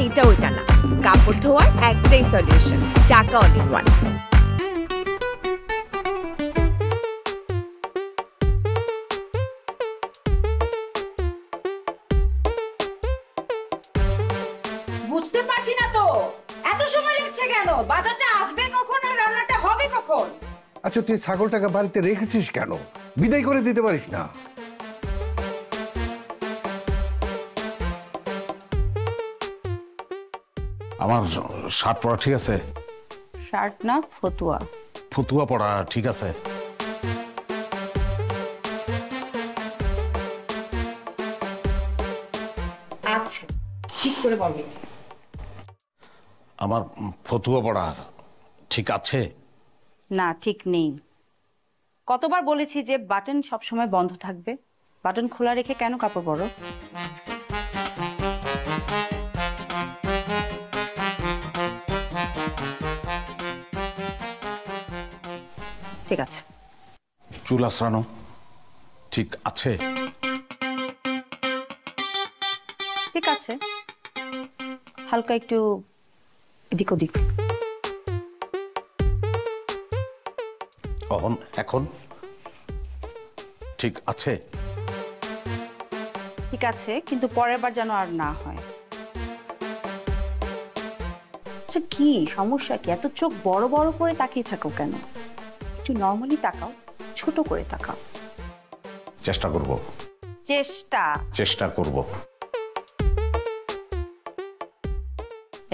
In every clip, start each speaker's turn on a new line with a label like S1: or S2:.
S1: এইটা ওইটা না, কাপড় ধোয়ার একটাই সলিউশন, চাকা অল ইন ওয়ান।
S2: বুঝতে পারছি না তো এত সময় লাগছে কেন? বাজারটা আসবে কখন আর রান্নাটা হবে কখন?
S3: আচ্ছা তুই ছাগলটাকে বাড়িতে রেখেছিস কেন? বিদায় করে দিতে পারিস না?
S4: আমার শার্ট পরা ঠিক আছে?
S2: শার্ট না ফতুয়া।
S4: ফতুয়া পরা ঠিক আছে?
S2: আচ্ছা ঠিক করে বলবি।
S4: আমার ফতুয়া পরা ঠিক আছে?
S2: না ঠিক নেই। কতবার বলেছি যে বাটন সবসময় বন্ধ থাকবে, বাটন খোলা রেখে কেন কাপড় পরো? ঠিক আছে।
S4: চুল আঁচড়ানো ঠিক আছে?
S2: ঠিক আছে, হালকা একটু এদিক ওদিক।
S4: এখন ঠিক আছে?
S2: ঠিক আছে, কিন্তু পরের বার যেন আর না হয়। আচ্ছা কি সমস্যা কি? এত চোখ বড় বড় করে তাকিয়ে থাকো কেন? একটু নর্মালি তাকাও, ছোট করে তাকাও।
S4: চেষ্টা করব।
S2: চেষ্টা
S4: করব।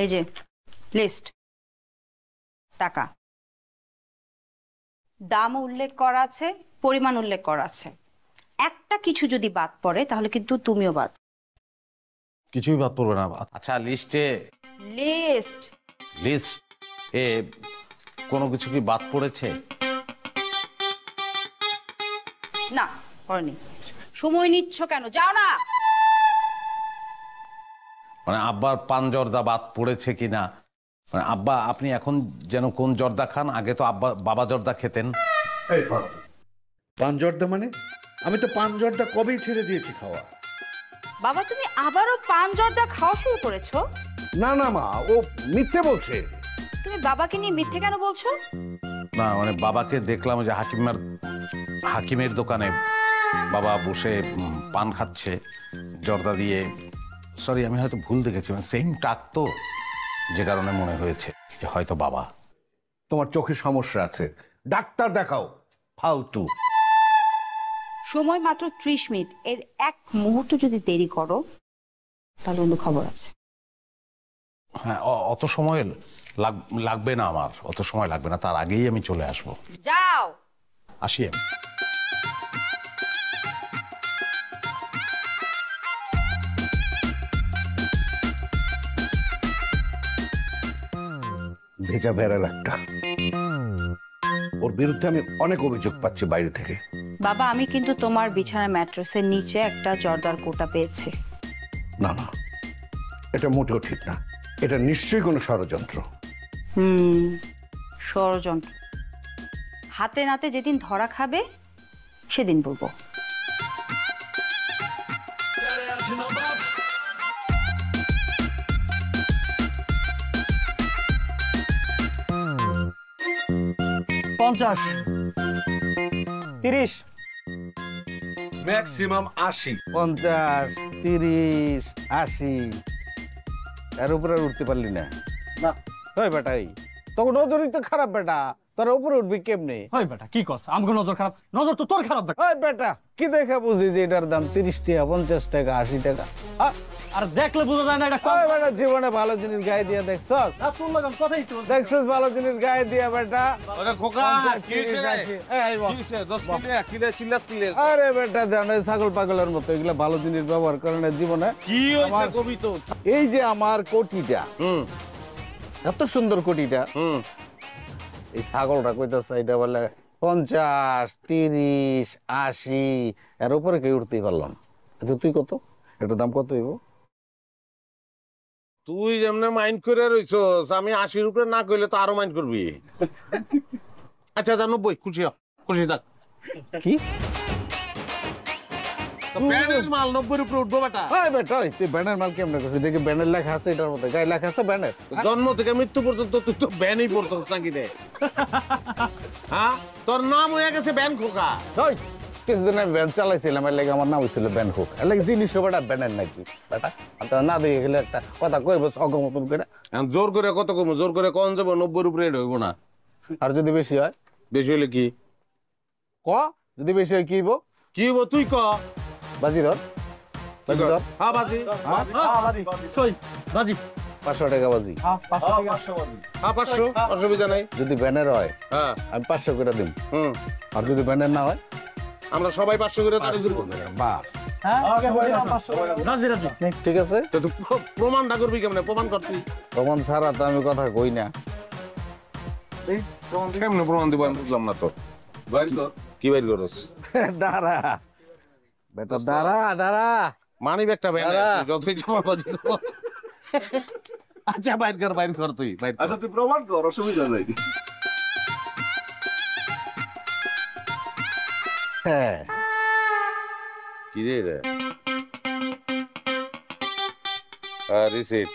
S2: এই যে লিস্ট, টাকা, দাম উল্লেখ করা আছে, পরিমাণ উল্লেখ করা আছে। একটা কিছু যদি বাদ পড়ে তাহলে কিন্তু তুমিও বাদ।
S4: কিছুই বাদ পড়বে না। আচ্ছা লিস্ট এ কোনো কিছু কি বাদ পড়েছে?
S2: না পড়েনি। সময় নিচ্ছ কেন? যাও না।
S4: মানে আব্বার পান জর্দা বাদ পড়েছে কিনা? মানে আব্বা আপনি এখন যেন কোন জর্দা খান? আগে তো আব্বা বাবা জর্দা খেতেন।
S3: পান জর্দা মানে? আমি তো পান জর্দা কবেই ছেড়ে দিয়েছি খাওয়া।
S2: বাবা তুমি আবারও পান জর্দা খাওয়া শুরু করেছো?
S3: না না মা, ও মিথ্যে বলছে।
S2: তুমি বাবাকে নিয়ে মিথ্যে কেন বলছো?
S4: না মানে বাবাকে দেখলাম যে হাকিমের দোকানে বাবা বসে পান খাচ্ছে জর্দা দিয়ে। সরি আমি হয়তো ভুল দেখেছি, মানে সেম টাক তো, যে কারণে মনে হয়েছে যে হয়তো বাবা।
S3: তোমার চোখে সমস্যা আছে, ডাক্তার দেখাও। ফালতু।
S2: সময় মাত্র 30 মিনিট, এর এক মুহূর্ত যদি দেরি করো তাহলে অন্য খবর আছে।
S4: হ্যাঁ অত সময় লাগবে না, আমার অত সময় লাগবে না, তার আগেই আমি চলে আসবো।
S2: যাও।
S4: আসি আমি।
S3: ভেজা বেড়াল একটা, ওর বিরুদ্ধে আমি অনেক অভিযোগ পাচ্ছি বাইরে থেকে।
S2: বাবা আমি কিন্তু তোমার বিছানা ম্যাট্রেসের নিচে একটা জর্দার কোটা পেয়েছি।
S3: না না, এটা মোটেও ঠিক না। এটা নিশ্চয়ই কোনো ষড়যন্ত্র।
S2: ষড়যন্ত্র হাতে নাতে যেদিন ধরা খাবে সেদিন বলবো।
S5: পঞ্চাশ, 30,
S6: ম্যাক্সিমাম 80।
S5: 50, 30, 80, এর উপরে উঠতে পারলি না?
S6: না
S5: ওই বেটাই তখন নজরই তো খারাপ বেটা, তোর উপরে উঠবি কেমনে?
S6: ওই বেটা কি কস? আমগো নজর খারাপ? নজর তো তোর খারাপ বেটা।
S5: ওই বেটা কি দেখে বুঝলি যে এটার দাম 30 টাকা, 50 টাকা, 80 টাকা?
S6: আর দেখলে বোঝা যায় না এটা কম।
S5: ওই বেটা জীবনে ভালো জিনিস গায়ে দিয়ে দেখছস?
S6: না শুন লাগাম কথাই তো।
S5: দেখছস ভালো জিনিস গায়ে দিয়ে বেটা?
S6: ওরে খোকা কি হইছে রে?
S5: এই বল
S6: কি হইছে? 10 কিলো চিল্লাস কিলো।
S5: আরে বেটা দেন ছাগল পাগলের মতো এগুলা ভালো জিনিস ব্যবহার করে না জীবনে।
S6: কি হইছে কবি তো?
S5: এই যে আমার কোটিটা, এত সুন্দর কোটিটা, এই ছাগলটা কইতাছে এটা বলে 50, 30, 80, এর উপরে কেউ উঠতেই পারলাম। আচ্ছা তুই কত? এটার দাম কত হইব?
S6: তুই যেমনে মাইন্ড করে রইছস, আমি 80 উপরে না কইলে তো আরো মাইন্ড করবি। আচ্ছা 90, খুশি থাক।
S5: কি
S6: ব্যানের মাল 90 উপরে উঠবো বেটা।
S5: ওই বেটা ওই তুই ব্যানের মাল কেমনে করছিস? দেখি ব্যানের লেখা আছে এটার মধ্যে, গায়ে লেখা আছে ব্যানের।
S6: জন্ম থেকে মৃত্যু পর্যন্ত তুই তো ব্যানই পড়ছিস নাকি রে? হ্যাঁ, তোর নাম হয়ে গেছে ব্যান খোকা।
S5: ওই কিছুদিন আমি ব্যান চালাইছিলাম, এর লাগে আমার নাম হয়েছিল ব্যান হুক। এর লাগে জিনিস বেটা ব্যানের নাকি বেটা? আর না দেখে গেলে একটা কথা কইব অগমতন করে।
S6: এখন জোর করে কত কমো, জোর করে কম যাবো 90 উপরে হইব না।
S5: আর যদি বেশি হয়?
S6: বেশি হলে কি
S5: ক যদি বেশি হয় কি হইব?
S6: কি হইব তুই ক।
S5: বাজি ধর, বাজি ধর।
S6: হ্যাঁ বাজি,
S5: 500 টাকা বাজি।
S6: হ্যাঁ 500, অসুবিধা নাই।
S5: যদি ব্যানের হয়
S6: হ্যাঁ
S5: আমি 500 করে দিব।
S6: হুম,
S5: আর যদি ব্যানের না হয়
S6: আমরা সবাই 500 করে তাড়ি দিব।
S5: বাস। ঠিক আছে,
S6: তো তুই প্রমাণটা করবি কেমনে? প্রমাণ করবি
S5: প্রমাণ ছাড়া তো আমি কথা কই না।
S6: কেমনে? প্রমাণ দিব আমি বুঝলাম না তো। কি বাইর করছ?
S5: দাঁড়া বেটা, দাঁড়া দাঁড়া।
S6: মানি ব্যাগটা বের
S5: দাঁড়া।
S6: যতই জমা বাজি। আচ্ছা বাইর কর তুই বাইর কর।
S3: আচ্ছা তুই প্রমাণ কর, অসুবিধা নাই।
S5: হ্যাঁ
S6: কি রে? রিসিট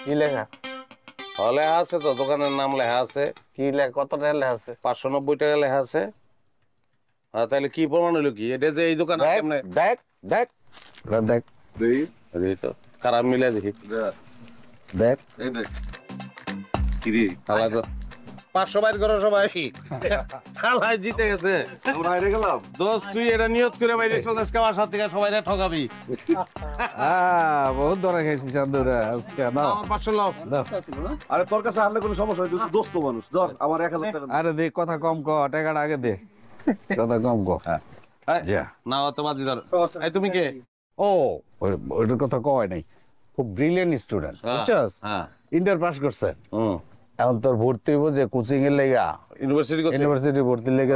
S5: কি লেখা?
S6: লেখা আছে তো, দোকানের নাম লেখা আছে।
S5: কি লেখা? কত টাকা লেখা আছে?
S6: 590 টাকা লেখা আছে। তাহলে কি প্রমাণ হলো কি? এটা যে এই দোকান
S5: দেখ দেখ দেখ দেখ
S6: এই তো খারাপ মিলে দেখি।
S5: দেখ।
S3: এই দেখ
S6: কি রে? খালা তো 500 বাইর করো সবাই। খালাই জিতে গেছে।
S3: আমরা হেরে গেলাম।
S6: দোস্ত তুই এটা নিয়ত করে বাইরে চলে আজকে আমার সাথে সবাই ঠকাবি।
S5: বহুত ধরা খাইছি চান্দুরা আজকে। নাও
S6: আমার 500 লাভ।
S5: দাও।
S3: আরে তোর কাছে আনলে কোনো সমস্যা নেই, তুই তো দোস্ত মানুষ। ধর আমার 1000 টাকা।
S5: আরে দে, কথা কম ক, টাকাটা আগে দে। কথা কম ক। যা।
S6: না অত বাজি ধর। এই তুমি কে?
S5: ও ওইটার কথা কয় নাই। খুব ব্রিলিয়েন্ট স্টুডেন্ট, বুঝছস?
S6: হ্যাঁ।
S5: ইন্টার পাস করছে।
S6: হুম।
S5: এখন তোর ভর্তি হইব যে কোচিং এর লেগা, ইউনিভার্সিটি ভর্তির লেগে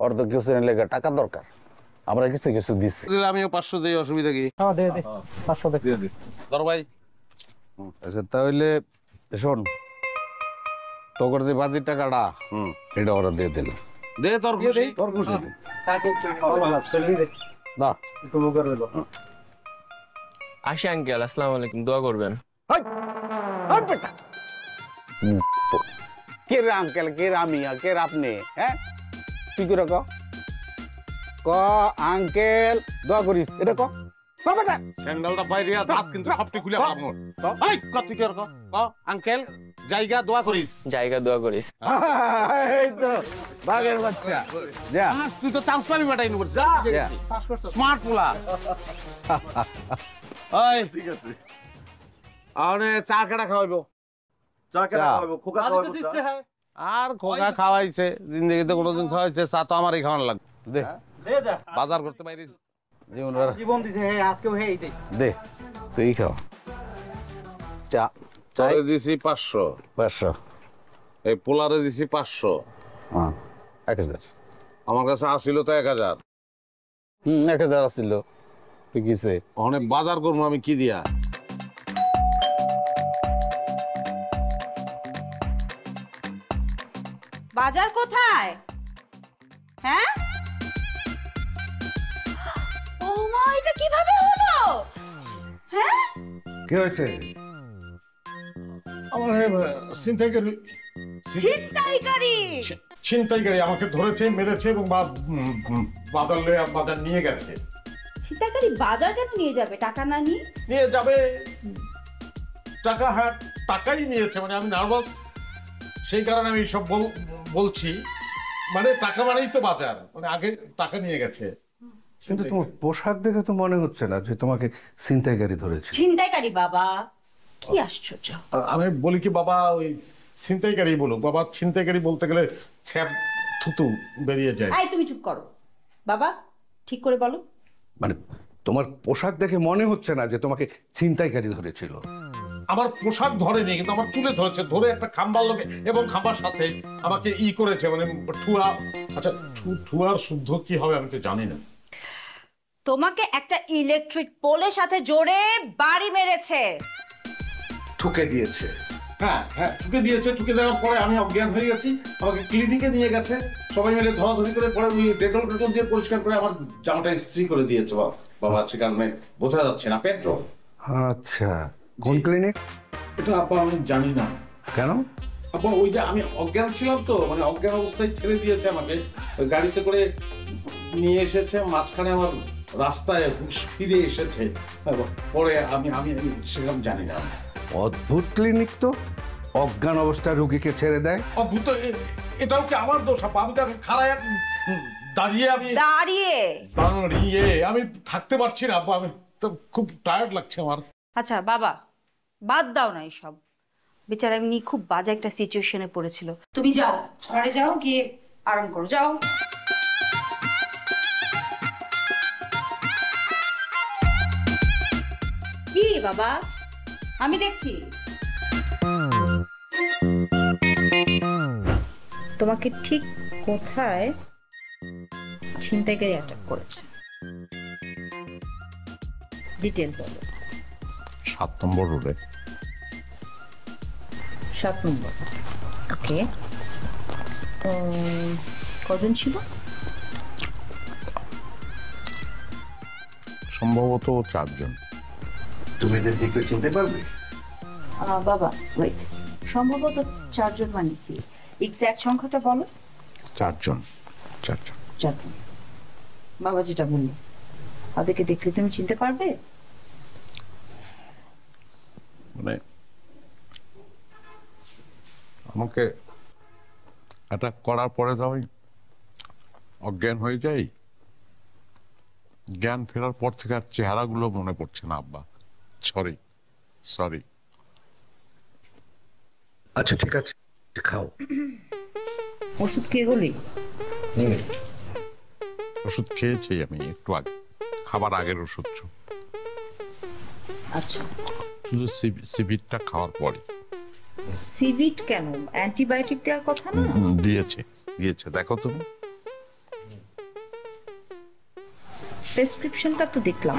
S5: ওর তো কিছু লেগে টাকা দরকার। আমরা কিছু কিছু দিচ্ছি।
S6: আমিও 500 দিই, অসুবিধা কি?
S5: দে 500 দে।
S6: ধর ভাই।
S5: আচ্ছা তাহলে শোন, তোর যে বাজির টাকাটা এটা ওরা দিয়ে দিল।
S6: দে তোর খুশি।
S3: তোর খুশি।
S5: না
S7: আসি আঙ্কেল, আসসালামু আলাইকুম, দোয়া করবেন।
S5: কে রে আঙ্কেল, কে রে আমি, কে রে আপনি? হ্যাঁ কি করে ক আঙ্কেল দোয়া করিস, এটা ক বাবাটা।
S6: স্যান্ডেলটা বাইরে দাঁত কিন্তু সবটি খুলে ফেলাম। এই কত কি আর ক আঙ্কেল জায়গা দোয়া করিস।
S7: জায়গা দোয়া করিস।
S5: এই তো বাঘের বাচ্চা। যা
S6: তুই তো চান্স পাবি বেটা ইউনিভার্সিটি।
S5: যা।
S6: স্মার্ট পোলা। ওই ঠিক আছে। আরে চা কেডা খাওয়াইবো?
S3: চা কেন খাওয়াবো? খোকা খাওয়াবো চা।
S6: আর খোকা খাওয়াইছে, জিন্দেগিতে কোনোদিন খাওয়াইছে, চা তো আমারই খাওয়ানো লাগবে।
S5: দে
S6: বাজার করতে বাইরে
S5: জীবন দিছে, হে আজকেও হে দে দে তুই খাও চা। চাই
S6: চাই দিছি 500,
S5: 500।
S6: এই পোলারে দিছি 500,
S5: হ্যাঁ 1000।
S6: আমার কাছে আসিল তো 1000।
S5: 1000 আসছিল। তুই কিছে
S6: ওখানে বাজার করবো আমি কি দিয়া?
S2: বাজার কোথায়? হ্যাঁ ও মা, এটা কিভাবে হলো? হ্যাঁ
S3: কি হয়েছে?
S8: আমার ছিনতাইকারী ছিনতাইকারী আমাকে ধরেছে, মেরেছে এবং বাজার নিয়ে গেছে।
S2: ছিনতাইকারী বাজার কেন নিয়ে যাবে টাকা না নিয়ে?
S8: নিয়ে যাবে টাকা। হ্যাঁ টাকাই নিয়েছে, মানে আমি নার্ভাস, সেই কারণে আমি সব বলছি। মানে টাকা মানেই তো বাজার, মানে আগে টাকা নিয়ে গেছে।
S3: কিন্তু তোমার পোশাক দেখে তো মনে হচ্ছে না যে তোমাকে ছিনতাইকারী ধরেছে।
S2: ছিনতাইকারী বাবা, কি আশ্চর্য।
S8: আমি বলি কি বাবা, ওই ছিনতাইকারী বলো বাবা। ছিনতাইকারী বলতে গেলে ছ্যাপ থুতু বেরিয়ে যায়।
S2: এই তুমি চুপ করো বাবা, ঠিক করে বলো।
S3: মানে তোমার পোশাক দেখে মনে হচ্ছে না যে তোমাকে ছিনতাইকারী ধরেছিল।
S8: আমার পোশাক ধরেনি, কিন্তু আমার চুলে ধরেছে, ধরে একটা খাম্বার লোকে এবং খাম্বার সাথে আমাকে করেছে, মানে ঠুয়া। আচ্ছা ঠুয়ার শুদ্ধ কি হবে আমি তো জানি না।
S2: তোমাকে একটা ইলেকট্রিক পোলের সাথে জোরে বাড়ি মেরেছে।
S3: ঠুকে দিয়েছে।
S8: হ্যাঁ হ্যাঁ, ঠুকে দিয়েছে। ঠুকে দেওয়ার পরে আমি অজ্ঞান হয়ে গেছি, আমাকে ক্লিনিকে নিয়ে গেছে, সবাই মিলে ধরাধরি করে, পরে ওই ডেটল দিয়ে পরিষ্কার করে আমার জামাটা ইস্ত্রি করে দিয়েছে। বাবা সে কারণে বোঝা যাচ্ছে না পেট্রোল।
S3: আচ্ছা, কোন ক্লিনিক?
S8: এটা আপা আমি জানি না।
S3: কেন?
S8: আপা ওই যে আমি অজ্ঞান ছিলাম তো, মানে অজ্ঞান অবস্থায় ছেড়ে দিয়েছে আমাকে, ওই গাড়িতে করে নিয়ে এসেছে, মাঝখানে আমার রাস্তায় হুঁশ ফিরে এসেছে, পরে আমি আমি সেরকম জানি না।
S3: অদ্ভুত ক্লিনিক তো, অজ্ঞান অবস্থায় রুগীকে ছেড়ে দেয়।
S8: অদ্ভুত, এটাও কি আমার দোষ আপা? আমি তো খাড়ায় দাঁড়িয়ে আমি থাকতে পারছি না আপা, আমি তো খুব টায়ার্ড লাগছে আমার।
S2: আচ্ছা বাবা, বাদ দাও না এইসব। বেচারা এমনি খুব বাজে একটা সিচুয়েশনে পড়েছিল। তুমি যাও, ঘরে যাও, গিয়ে আরাম করো, যাও। কি বাবা, আমি দেখছি তোমাকে ঠিক কোথায় ছিনতাইকারী অ্যাটাক করেছে, ডিটেল বলো।
S4: 7 নম্বর রোডে।
S2: 7 নম্বর, ওকে। কজন ছিল?
S4: সম্ভবত 4 জন।
S3: তুমি এদের দেখে চিনতে পারবে?
S2: বাবা ওয়েট, সম্ভবত 4 জন মানে কি? এক্সাক্ট সংখ্যাটা বলো।
S4: 4 জন।
S2: 4 জন। বাবা যেটা বললো, তাদেরকে দেখলে তুমি চিনতে পারবে?
S4: মানে আমাকে অ্যাটাক করার পরে তো আমি অজ্ঞান হয়ে যাই। জ্ঞান ফেরার পর থেকে আর চেহারাগুলো মনে পড়ছে না আব্বা। সরি।
S3: আচ্ছা ঠিক আছে, খাও।
S2: ওষুধ খেয়ে গলি?
S4: ওষুধ খেয়েছি আমি একটু আগে, খাবার আগের ওষুধ।
S2: আচ্ছা,
S4: শুধু সিভিটটা খাওয়ার পরে।
S2: সিভিট কেন? অ্যান্টিবায়োটিক দেওয়ার কথা না?
S4: দিয়েছে দেখো তুমি।
S2: প্রেসক্রিপশনটা তো দেখলাম।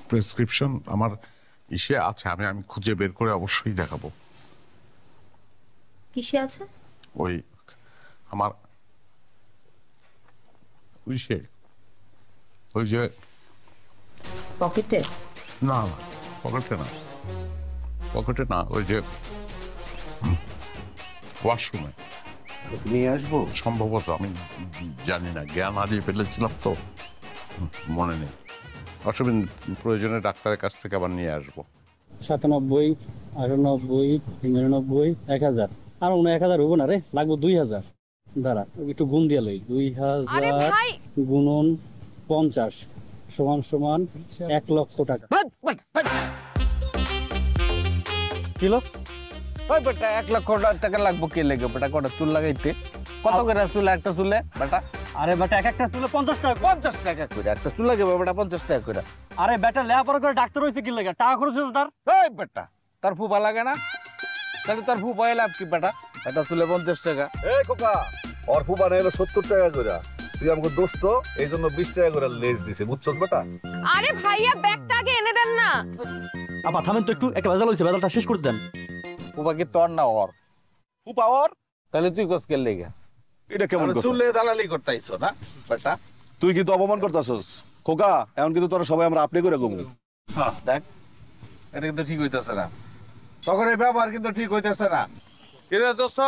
S4: প্রেসক্রিপশন আমার ইসে আছে, আমি খুঁজে বের করে অবশ্যই দেখাবো।
S2: কিসে আছে?
S4: ওই আমার ওই যে
S2: পকেটে?
S4: না পকেটে না, ওই যে ওয়াশরুমে
S3: নিয়ে আসবো
S4: সম্ভবত, আমি জানি না, জ্ঞান হারিয়ে ফেলেছিলাম তো মনে নেই। অসুবিধা, প্রয়োজনে ডাক্তারের কাছ থেকে আবার নিয়ে আসবো।
S9: 97, 98, 99, 1000। আর 1000 হবো না রে, লাগবো 2000। দাঁড়া একটু গুণ দিয়ে লই। 2000 গুণন 50 সমান 1 লক্ষ টাকা। কিলো
S5: ওই বেটা 1 লক্ষ টাকা লাগবো কি লেগে বেটা? কটা চুল লাগাইতে? কত করে চুল একটা চুলে বেটা?
S9: আরে বেটা একটা চুলে 50 টাকা।
S5: 50 টাকা করে একটা চুল লাগে বেটা, 50 টাকা করে।
S9: আরে বেটা লেখাপড়া করে ডাক্তার হইছে কি লাগে? টাকা খরচ হলো তার।
S5: এই বেটা তার ফুপা লাগে না? তাহলে তার ফুপা লাভ কি বেটা? একটা চুলে 50 টাকা।
S10: এই খোকা, ওর ফুপা নাইলো 70 টাকা করে। তুই আমাকে দোস্ত, এই জন্য 20 টাকা করে লেজ দিছে, বুঝছস বেটা?
S1: আরে ভাইয়া ব্যাগটা আগে এনে দেন না।
S9: আপা থামেন তো একটু, একটা ভেজাল হইছে, ভেজালটা শেষ করে দেন।
S5: ফুপা কি তোর না ওর?
S10: ফুপা ওর?
S5: তাহলে তুই কস কে লেগে?
S10: এটা কেমন কথা?
S6: চুলে দালালি করতেইছো না বেটা?
S10: তুই কিন্তু অপমান করতেছস খোকা। এখন কিন্তু তোরা সবাই আমরা আপনি করে ঘুমু।
S5: হ্যাঁ দেখ, এটা কিন্তু ঠিক হইতাছে না।
S6: তখন এই ব্যবহার কিন্তু ঠিক হইতেছে না। কিরে দোস্ত,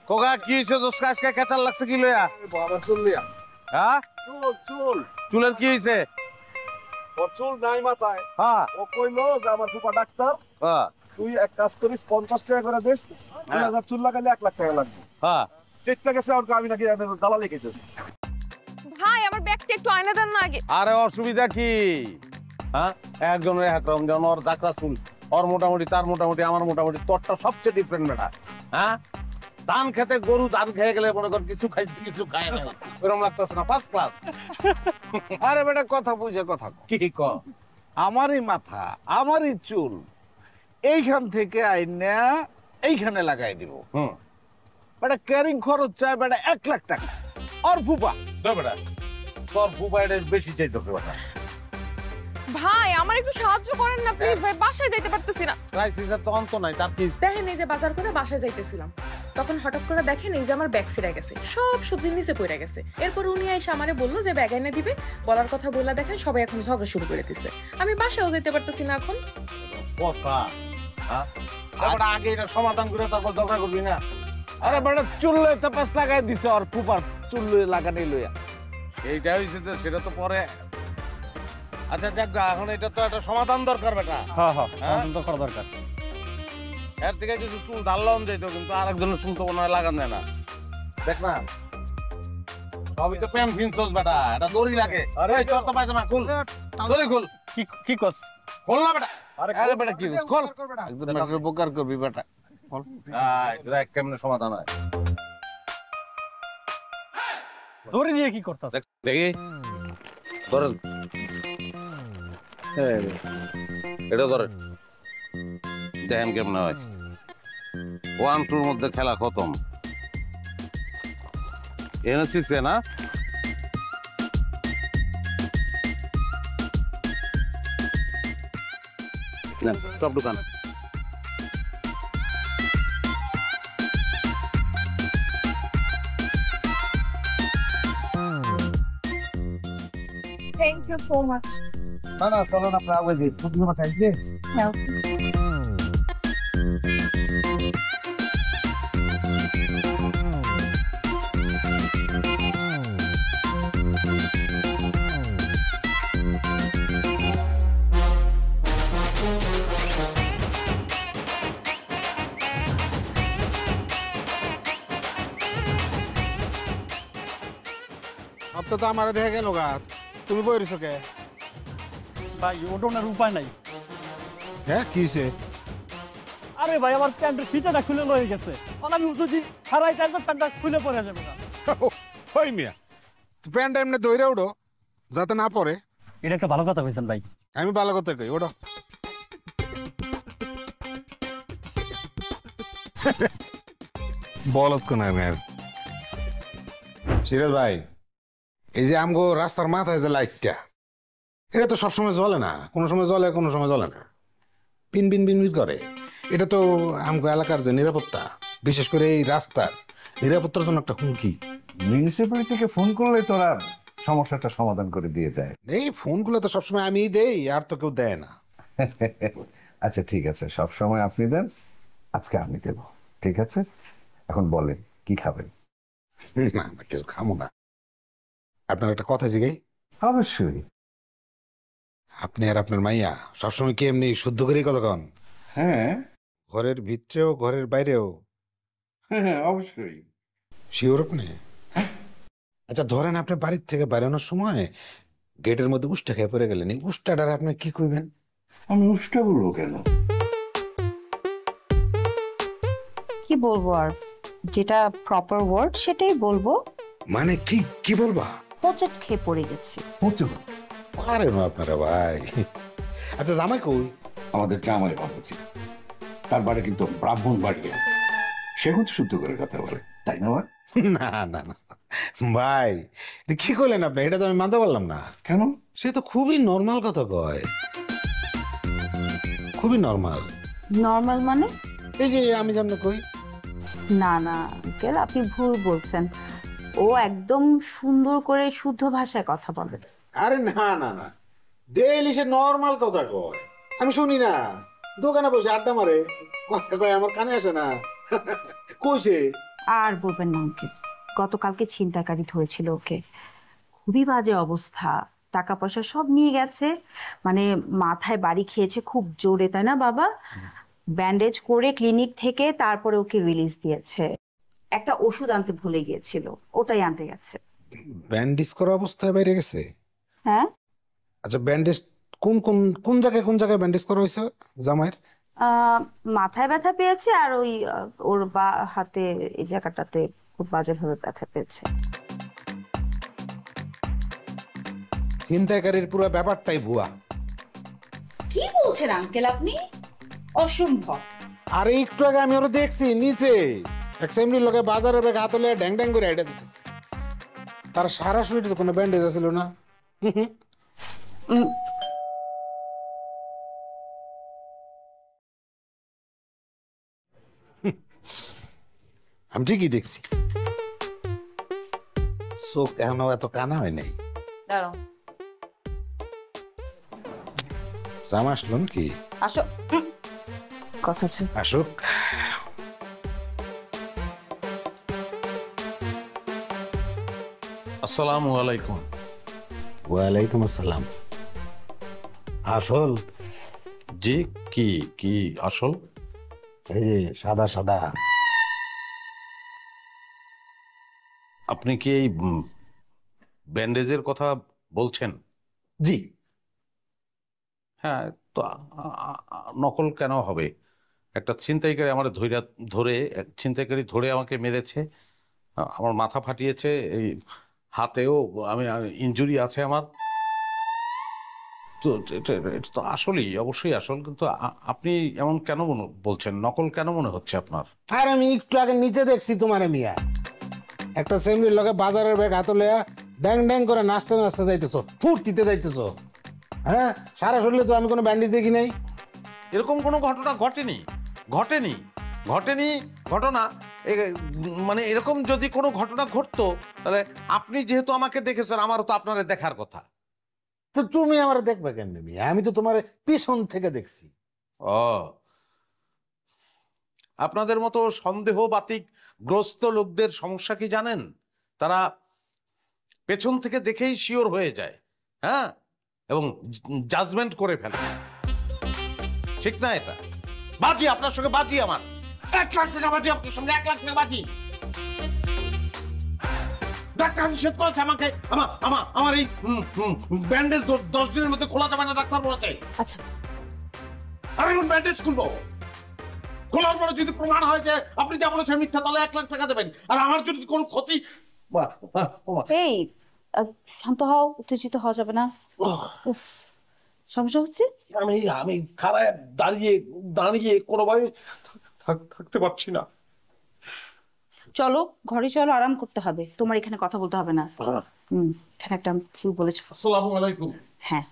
S6: কোকা কি হয়েছে দোস্ত? আজকে কেচাল লাগছে কি লইয়া?
S10: বাবা চুল লিয়া।
S6: হ্যাঁ
S10: চুল
S6: চুলের কি হয়েছে?
S10: ওর চুল নাই মাথায়।
S6: হ্যাঁ
S10: ও কইলো যে আমার ফুপা ডাক্তার,
S6: হ্যাঁ
S10: তুই এক কাজ করিস 50 টাকা করে দিস, 2000 চুল লাগাইলে 1 লাখ টাকা লাগবে।
S6: হ্যাঁ
S10: চেষ্টা গেছে আর আমি নাকি দালালি খেয়েছি।
S1: ভাই আমার ব্যাগটা একটু এনে দেন না আগে।
S6: আরে অসুবিধা কি? হ্যাঁ একজনের একরকম, যেমন ওর দাকড়া চুল, ওর মোটামুটি, তার মোটামুটি, আমার মোটামুটি, তোরটা সবচেয়ে ডিফারেন্ট বেটা। হ্যাঁ ধান খেতে গরু ধান খেয়ে গেলে মনে কর কিছু খাইছে কিছু খায় না, এরকম লাগতেছে না? First class.
S5: আরে বেটা কথা বুঝে কথা
S6: কি ক?
S5: আমারই মাথা, আমারই চুল, এইখান থেকে আইনা এইখানে লাগাই দিব। বেটা ক্যারিং খরচ চাই বেটা 1 লাখ টাকা। আর ফুপা
S6: বেটা তোর ফুপা এটা বেশি চাইতেছে বেটা।
S11: ভাই আমার একটু সাহায্য করেন না প্লিজ ভাই, বাসায় যাইতে পারতেছি না।
S6: ক্রাইসিসের তো অন্ত নাই, তার কি?
S11: দেখেন এই যে বাজার করে বাসায় যাইতেছিলাম, তখন হঠাৎ করে দেখেন এই যে আমার ব্যাগ ছিঁড়ে গেছে, সব সবজি নিচে পড়ে গেছে। এরপর উনি এসে আমারে বললো যে ব্যাগ এনে দিবে, বলার কথা বললা দেখেন সবাই এখন ঝগড়া শুরু করে দিছে। আমি বাসায়ও যেতে পারতেছি না এখন।
S6: কথা আগে এটা সমাধান করে তারপর ঝগড়া করবি না।
S5: আরে বেটা চুল্লে তো পাঁচ লাগাই দিছে আর ফুপার চুল্লে লাগানি লইয়া।
S6: এইটা হইছে তো, সেটা তো পরে। আচ্ছা যাক গা, এখন এটা তো একটা সমাধান দরকার বেটা।
S9: হ্যাঁ সমাধান তো করা দরকার।
S6: এর থেকে কিছু চুল ঢাললাম যাইতো, কিন্তু আরেকজনের চুল তো মনে হয় লাগান যায় না। দেখ না সবই তো প্যান ফিনছস বেটা, এটা দড়ি লাগে। আরে তোর তো পায়জামা খুল, দড়ি খুল।
S9: কি কস?
S6: খোল না বেটা।
S5: আরে বেটা কি খোল, একদম মেট্রো উপকার করবি বেটা। খোল।
S6: দেখ কেমনে সমাধান হয়।
S9: দড়ি দিয়ে কি করতাস?
S6: দেখি ধরেন, এটা ধরেন, দেখেন কেমনে হয়। 1-2 এর মধ্যে খেলা খতম। এনে শিখছে না? সব দোকান
S11: থ্যাংক ইউ সো মাচ।
S5: না চলো না প্রায় আগে ফুটবল খাইছে।
S12: अब तो हमारे देखे गए लोग তুমি বই রইছো কে?
S9: ভাই ওঠোনার উপায় নাই।
S12: হ্যাঁ কিসে?
S9: আরে ভাই আমার প্যান্টের ফিতাটা খুলে লয়ে গেছে, আমি যদি হারাই তাই তো প্যান্টটা খুলে পড়ে যাবে না।
S12: ওই মিয়া প্যান্ট এমনি দইরা উঠো যাতে না পড়ে।
S9: এটা একটা ভালো কথা কইছেন ভাই।
S12: আমি ভালো কথা কই, ওঠো। বলত কোন সিরাজ ভাই, এই যে আমগো রাস্তার মাথায় যে লাইটটা, এটা তো সবসময় জ্বলে না, কোনো সময় জ্বলে কোনো সময় জ্বলে না, পিন পিন পিন পিন করে। এটা তো আমগো এলাকার যে নিরাপত্তা, বিশেষ করে এই রাস্তার নিরাপত্তার জন্য একটা হুমকি।
S10: মিউনিসিপ্যালিটিকে ফোন করলে তোরা সমস্যাটা সমাধান করে দিয়ে যায়।
S12: এই ফোনগুলো তো সবসময় আমিই দেই, আর তো কেউ দেয় না।
S10: আচ্ছা ঠিক আছে, সব সময় আপনি দেন, আজকে আমি দেব, ঠিক আছে? এখন বলেন কি খাবেন?
S12: না না কিছু খামো না। আপনার একটা কথা জিগাই?
S10: অবশ্যই।
S12: আপনি আর আপনার মাইয়া সবসময় কি এমনি শুদ্ধ করেই কথা কন?
S10: হ্যাঁ,
S12: ঘরের ভিতরেও ঘরের বাইরেও?
S10: হ্যাঁ অবশ্যই।
S12: শিওর আপনি? আচ্ছা ধরেন আপনি বাড়ির থেকে বেরোনোর সময় গেটের মধ্যে উষ্টা খেয়ে পড়ে গেলেন, এই উষ্টাটার আপনি কি কইবেন?
S10: আমি উষ্টা বলবো কেন?
S2: কি বলবো আর, যেটা প্রপার ওয়ার্ড সেটাই বলবো।
S12: মানে কি কি বলবা?
S2: হোঁচট খেয়ে পড়ে গেছি।
S12: পারে না আপনারা ভাই। আচ্ছা জামাই কই?
S13: আমাদের জামাই বাবুজি, তার বাড়ি কিন্তু ব্রাহ্মণ বাড়িয়া, সে কিন্তু শুদ্ধ করে কথা বলে, তাই না?
S12: না না না ভাই, এটা কি করলেন আপনি? এটা তো আমি মানতে পারলাম না।
S13: কেন?
S12: সে তো খুবই নর্মাল কথা কয়, খুবই নর্মাল।
S2: নর্মাল মানে?
S12: এই যে আমি যেমন কই।
S2: না না আঙ্কেল, আপনি ভুল বলছেন। ও একদম সুন্দর করে শুদ্ধ ভাষায় কথা বলে।
S12: আরে না না না, ডেইলি সে নর্মাল কথা কয়, আমি শুনি না। দোকানে বসে আড্ডা মারে, কথা কয় আমার কানে আসে না। কইছে?
S2: আর বলবেন না আঙ্কেল, গতকালকে ছিনতাইকারী ধরেছিল ওকে, খুবই বাজে অবস্থা, টাকা পয়সা সব নিয়ে গেছে, মানে মাথায় বাড়ি খেয়েছে খুব জোরে, তাই না বাবা? ব্যান্ডেজ করে ক্লিনিক থেকে তারপরে ওকে রিলিজ দিয়েছে। একটা ওষুধ আনতে ভুলে গিয়েছিল, ওটাই আনতে গেছে।
S12: ব্যান্ডেজ করা অবস্থায় বাইরে গেছে?
S2: হ্যাঁ।
S12: আচ্ছা ব্যান্ডেজ কোন কোন কোন জায়গায় ব্যান্ডেজ করা হয়েছে জামাইয়ের?
S2: মাথায় ব্যথা পেয়েছে, আর ওই ওর বা হাতে এই জায়গাটাতে খুব বাজেভাবে ব্যথা পেয়েছে।
S12: ছিনতাইকারীর পুরো ব্যাপারটাই ভুয়া।
S2: কি বলছেন আঙ্কেল আপনি? অসম্ভব।
S12: আরে একটু আগে আমি ওরা দেখছি নিচে অ্যাসেম্বলির লোকে বাজারে ব্যাগ হাতলে ড্যাং ড্যাং করে আইডা দিতেছে। তার সারা শরীরে তো কোনো ব্যান্ডেজ ছিল না। আমি ঠিকই দেখছি, চোখ এখনো এত কানা হয় নাই।
S2: দাঁড়াও,
S12: জামা আসলো নাকি?
S2: আসো, কথা আছে।
S12: আসুক।
S4: আসসালামু আলাইকুম।
S12: ওয়ালাইকুম আসসালাম। আসল?
S4: জি, কি কি আসল?
S12: এই যে সাদা সাদা।
S4: আপনি কি এই ব্যান্ডেজের কথা বলছেন?
S12: জি।
S4: হ্যাঁ, তো নকল কেন হবে? একটা ছিনতাইকারী আমার ছিনতাইকারী ধরে আমাকে মেরেছে, আমার মাথা ফাটিয়েছে, এই হাতেও আমি ইনজুরি আছে আমার। তো এটা তো আসলেই অবশ্যই আসল, কিন্তু আপনি এমন কেন বলছেন? নকল কেন মনে হচ্ছে আপনার?
S12: আর আমি একটু আগে নিচে দেখছি তোমার মিয়া একটা সেমরির লগে বাজারের ব্যাগ হাতে লইয়া ড্যাং ড্যাং করে নাচতে নাচতে যাইতেছো, ফুর্তিতে যাইতেছো। হ্যাঁ, সারা শরীরে তো আমি কোনো ব্যান্ডেজ দেখি নাই।
S4: এরকম কোনো ঘটনা ঘটেনি ঘটনা মানে এরকম যদি কোনো ঘটনা ঘটতো তাহলে আপনি যেহেতু আমাকে দেখেছেন, আমারও তো আপনারে দেখার কথা।
S12: তো তুমি আমার দেখবে কেন মিয়া? আমি তো তোমার পিছন থেকে দেখছি।
S4: ও, আপনাদের মতো সন্দেহবাতিক গ্রস্ত লোকদের সমস্যা কি জানেন? তারা পেছন থেকে দেখেই শিওর হয়ে যায়, হ্যাঁ, এবং জাজমেন্ট করে ফেলে। ঠিক না এটা? বাজি আপনার সঙ্গে, বাজি আমার 1 লাখ টাকা বাজি আপনার সঙ্গে, 1 লাখ টাকা বাজি। ডাক্তার নিষেধ করেছে আমাকে, আমার এই ব্যান্ডেজ 10 দিনের মধ্যে খোলা যাবে না, ডাক্তার বলেছে।
S2: আচ্ছা,
S4: আমি এখন ব্যান্ডেজ খুলবো, খোলার পরে যদি প্রমাণ হয় যে আপনি যা বলেছেন মিথ্যা, তাহলে 1 লাখ টাকা দেবেন। আর আমার যদি কোনো ক্ষতি।
S2: এই শান্ত হও, উত্তেজিত হওয়া যাবে না। সমস্যা হচ্ছে?
S4: আমি খাড়ায় দাঁড়িয়ে কোনোভাবে থাকতে পারছি না।
S2: চলো ঘরে চলো, আরাম করতে হবে, তোমার এখানে কথা বলতে হবে না। এখানে একটা ভুল বলেছ।
S8: আসসালামু আলাইকুম।
S2: হ্যাঁ,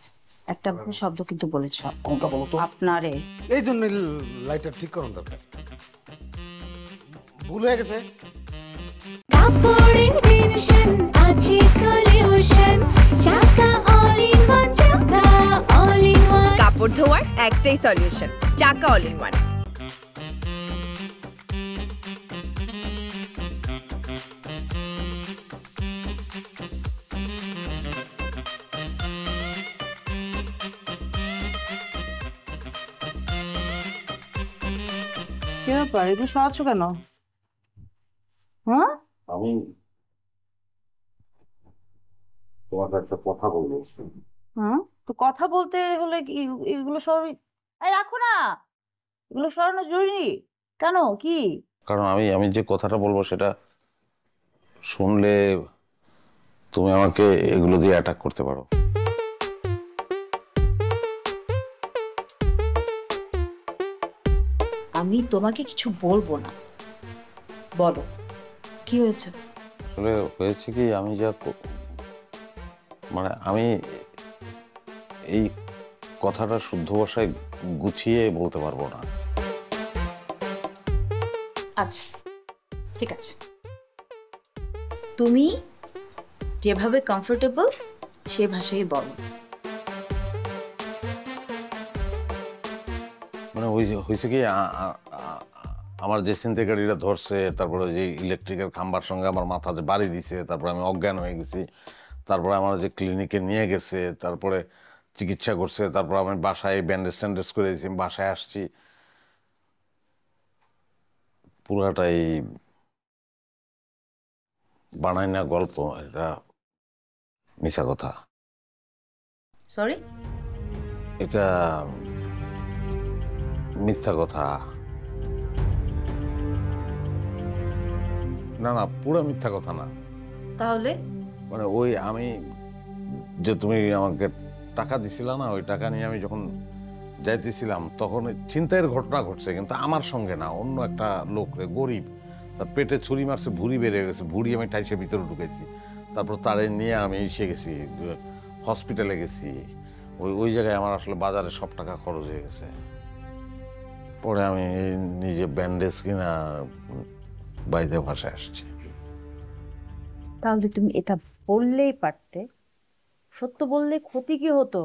S2: একটা ভুল শব্দ কিন্তু বলেছ।
S8: কোনটা বলো তো?
S2: আপনারে।
S12: এই জন্য লাইটটা ঠিক করুন দরকার, ভুল হয়ে গেছে।
S14: কাপড়ের টেনশন আছে সলিউশন, চাকা অল ইন ওয়ান, চাকা অল ইন ওয়ান।
S1: কাপড় ধোয়ার একটাই সলিউশন, চাকা অল ইন ওয়ান।
S2: কি ব্যাপার, এগুলো শোনাচ্ছ কেন? হ্যাঁ,
S4: আমি তোমাকে একটা কথা বলবো।
S2: হ্যাঁ, তো কথা বলতে হলে এগুলো সব রাখো না, এগুলো সরানো জরুরি। কেন, কি?
S4: কারণ আমি যে কথাটা বলবো সেটা শুনলে তুমি আমাকে এগুলো দিয়ে অ্যাটাক করতে পারো।
S2: আমি তোমাকে কিছু বলবো না, বলো কি হয়েছে?
S4: আসলে হয়েছে কি, আমি মানে আমি এই কথাটা শুদ্ধ ভাষায় গুছিয়ে বলতে পারবো না।
S2: আচ্ছা, ঠিক আছে, তুমি যেভাবে কমফোর্টেবল সেই ভাষায় বলো।
S4: মানে হয়েছে কি, আমার যে ছিনতাইকারীরা ধরছে, তারপরে যে ইলেকট্রিকের খাম্বার সঙ্গে আমার মাথাতে বাড়ি দিছে, তারপরে আমি অজ্ঞান হয়ে গেছি, তারপরে আমার যে ক্লিনিকে নিয়ে গেছে, তারপরে চিকিৎসা করছে, তারপর আমি বাসায় ব্যান্ডেজ ট্যান্ডেজ করে দিয়েছি, বাসায় আসছি, পুরাটাই বানাই না গল্প, এটা মিছা কথা।
S2: সরি,
S4: এটা মিথ্যা কথা। না, পুরো মিথ্যা কথা না।
S2: তাহলে
S4: মানে ওই আমি যে তুমি আমাকে টাকা দিছিলা না, ওই টাকা নিয়ে আমি যখন যাইতেছিলাম তখন ছিনতাইয়ের ঘটনা ঘটছে, কিন্তু আমার সঙ্গে না, অন্য একটা লোক, গরিব, তার পেটে ছুরি মারছে, ভুঁড়ি বেড়ে গেছে, ভুঁড়ি আমি টাইসে ভিতরে ঢুকেছি, তারপর তারে নিয়ে আমি এসে গেছি, হসপিটালে গেছি। ওই জায়গায় আমার আসলে বাজারে সব টাকা খরচ হয়ে গেছে। পরে আমি নিজে ব্যান্ডেজ কিনা বাইরে ভাষায় আসছে।
S2: তাহলে তুমি এটা বললেই পারতে। সত্য বললে ক্ষতি কি হতো?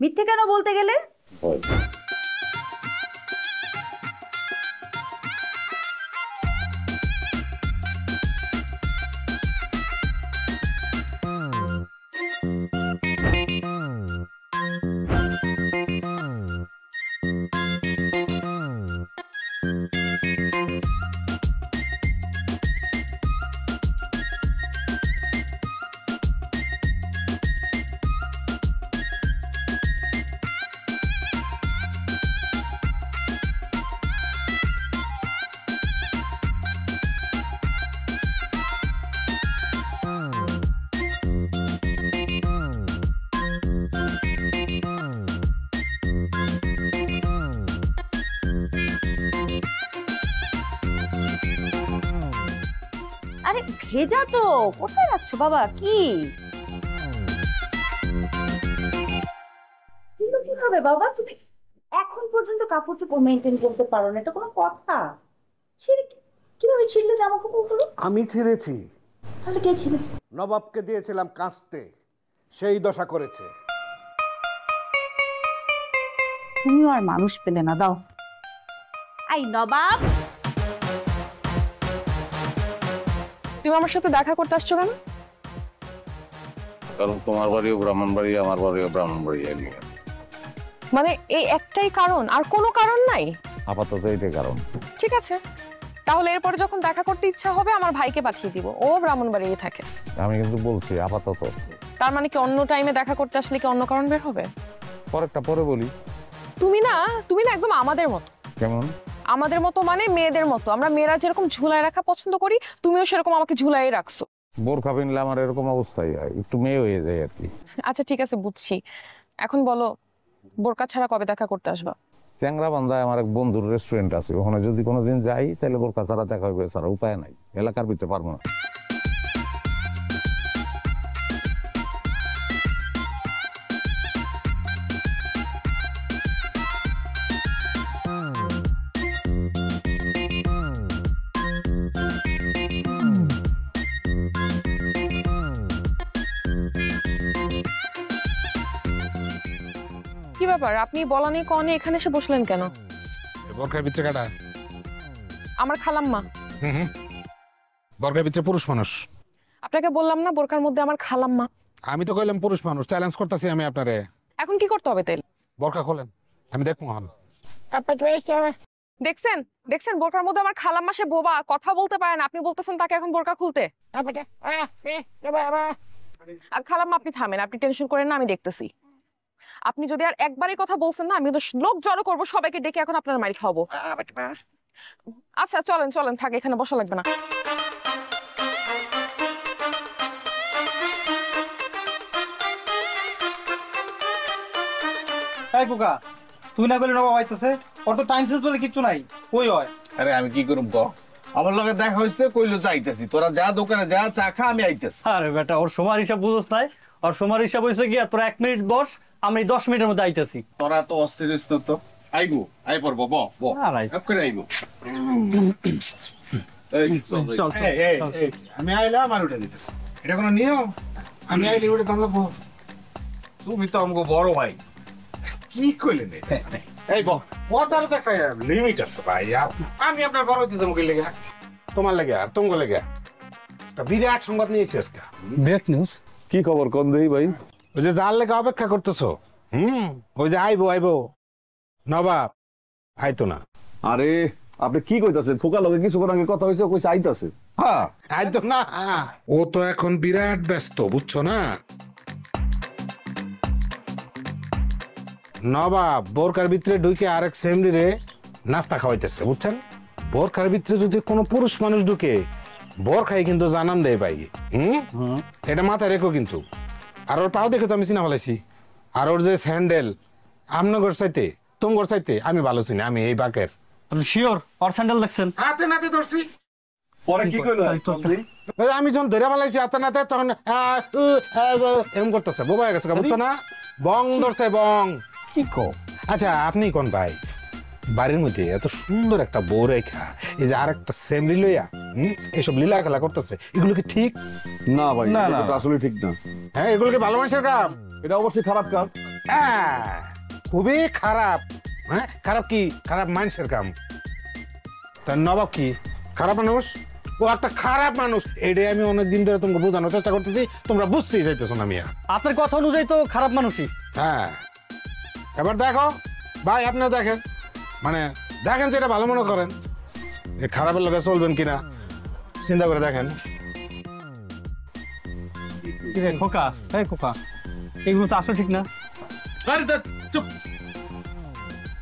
S2: মিথ্যে কেন বলতে গেলে? আরে ভেজা তো, কোথায় রাখছো বাবা? কি কিভাবে বাবা তুমি এখন পর্যন্ত কাপড় চোপড় মেনটেন করতে পারো না? এটা কোনো কথা? কিভাবে ছিঁড়লে জামা কাপড়গুলো?
S3: আমি ছিঁড়েছি।
S2: তাহলে কে ছিঁড়েছে?
S3: নবাবকে দিয়েছিলাম কাঁচতে, সেই দশা করেছে।
S2: তুমি আর মানুষ পেলে না, দাও। এই নবাব,
S11: তুমি আমার সাথে দেখা করতে আসছো কেন?
S4: কারণ তোমার বাড়িও ব্রাহ্মণবাড়ি, আমার বাড়িও ব্রাহ্মণবাড়ি।
S11: মানে এই একটাই কারণ, আর কোনো কারণ নাই?
S4: আপাতত এইটাই কারণ।
S11: ঠিক আছে, তাহলে এরপরে যখন দেখা করতে ইচ্ছা হবে আমার ভাইকে পাঠিয়ে দিব, ও ব্রাহ্মণবাড়িতে থাকে।
S4: আমি কিন্তু বলছি আপাতত।
S11: তার মানে কি অন্য টাইমে দেখা করতে আসলে কি অন্য কারণ বের হবে?
S4: পরেরটা পরে বলি।
S11: তুমি না একদম আমাদের মতো।
S4: কেমন
S11: আমাদের মতো? মানে মেয়েদের মতো। আমরা মেয়েরা যেরকম ঝুলায় রাখা পছন্দ করি, তুমিও সেরকম আমাকে ঝুলাই রাখছো।
S4: বোরখা পিনলে আমার এরকম অবস্থাই হয়, একটু মেয়ে হয়ে যায় আর কি।
S11: আচ্ছা ঠিক আছে, বুঝছি। এখন বলো, বোরকা ছাড়া কবে দেখা করতে আসবা?
S4: চ্যাংরাবান্ধায় আমার এক বন্ধুর রেস্টুরেন্ট আছে, ওখানে যদি কোনোদিন যাই তাহলে বোরকা ছাড়া দেখা হবে, ছাড়া উপায় নাই, এলাকার ভিতরে পারবো না।
S11: কি ব্যাপার, আপনি বলা নেই কনে এখানে এসে বসলেন কেন?
S12: বোরকার ভিতরে কাটা?
S11: আমার খালাম্মা।
S12: বোরকার ভিতরে পুরুষ মানুষ।
S11: আপনাকে বললাম না বোরকার মধ্যে আমার খালাম্মা।
S12: আমি তো কইলাম পুরুষ মানুষ, চ্যালেঞ্জ করতেছি আমি আপনারে।
S11: এখন কি করতে হবে তেল?
S12: বোরকা খোলেন, আমি দেখবো। হন
S11: দেখছেন দেখছেন বোরকার মধ্যে আমার খালাম্মা, সে বোবা, কথা বলতে পারে না, আপনি বলতেছেন তাকে এখন বোরকা খুলতে? খালাম্মা আপনি থামেন, আপনি টেনশন করেন না, আমি দেখতেছি। আপনি যদি আর একবারই কথা বলছেন না, আমি তো লোক জড়ো করবো, সবাইকে ডেকে এখন আপনার মারি খাওয়াবো। আচ্ছা চলেন চলেন, থাক, এখানে বসা লাগবে না।
S9: এই কুকা, তুই না গেলে নবাব আইতাছে, ওর তো টাইম শেষ বলে কিচ্ছু নাই, কই হয়?
S5: আরে আমি কি করব গো, আমার লগে দেখা হইছে, কইলো যাইতেছি, তোরা যা দোকানে যা, চা খা, আমি আইতেছি।
S9: আরে বেটা, ওর সময় হিসাব বুঝছ নাই? ওর সময় হিসাব হইছে কি, তোরা 1 মিনিট বস, আমি 10 মিনিটের মধ্যে আইতেছি।
S5: তোরা তো অস্থির হইছ তো, আইবো, আই পড়বো, ব ব আপ করে আইবো। এই চল চল,
S12: আমি আইলাম আর উঠে দিতেছি, এটা কোনো নিয়ম? আমি আইলে উঠে তোমরা
S5: তুমি তো আমগো বড় ভাই, কি কইলেন?
S12: এই বল, কথার তো একটা লিমিট আছে ভাই। আমি আপনার বড় হইতেছি মুখে লেগে, তোমার লেগে আর তোমার লেগে একটা বিরাট সংবাদ নিয়েছি আজকে।
S9: Break news?
S12: কি খবর কোন দেই ভাই? ওই যে যার লেগে অপেক্ষা করতেছো, ওই যে আইবো আইবো নবাব, আইতো না।
S5: আরে আপনি কি কইতাছেন? খোকা লগে কিছুক্ষণ আগে কথা হইছে, কইছে আইতাছে।
S12: হ্যাঁ আইতো না, ও তো এখন বিরাট ব্যস্ত, বুঝছো না? নবাব বোরকার ভিতরে ঢুকে আরেক সেমরি রে নাস্তা খাওয়াইতেছে, বুঝছেন? বোরকার ভিতরে যদি কোনো পুরুষ মানুষ ঢুকে, বোরখাই কিন্তু জানান দেয় ভাই। এটা মাথায় রেখো কিন্তু। আর ওর পাও দেখে তো আমি চিনা ফেলাইছি। আর ওর যে স্যান্ডেল, আমনগর চাইতে তোমার চাইতে আমি ভালো চিনি, আমি এই বাকের।
S9: শিওর ওর স্যান্ডেল দেখছেন?
S12: হাতে নাতে ধরছি।
S5: পরে কি কইলো?
S12: আমি যখন ধরে ফেলাইছি হাতে নাতে, তখন এরকম করতেছে, বোবা হয়ে গেছে, বুঝছো না? বং ধরছে, বং।
S9: কি কো?
S12: আচ্ছা আপনি কোন ভাই, বাড়ির মধ্যে এত সুন্দর একটা বউ রেখা এই যে আর একটা সেমরি লইয়া এইসব লীলা খেলা করতেছে, এগুলো কি ঠিক?
S15: না ভাই,
S12: না,
S15: এটা
S12: না,
S15: তো আসলে ঠিক না।
S12: হ্যাঁ, এগুলো কি ভালো মানুষের কাম?
S15: এটা অবশ্যই খারাপ কাজ।
S12: খুবই খারাপ। হ্যাঁ, খারাপ কি? খারাপ মানুষের কাম। তার নবাব কি খারাপ মানুষ? ও একটা খারাপ মানুষ, এটাই আমি অনেকদিন ধরে তোমাকে বোঝানোর চেষ্টা করতেছি, তোমরা বুঝতেই চাইতেছো না মিয়া।
S9: আপনার কথা অনুযায়ী তো খারাপ মানুষই।
S12: হ্যাঁ, এবার দেখো ভাই, আপনিও দেখেন, মানে দেখেন যেটা ভালো মনে করেন, যে খারাপের লোকে চলবেন কিনা চিন্তা করে দেখেন।
S9: খোকা, হ্যাঁ খোকা, এগুলো তো আসলে ঠিক না।
S15: চুপ,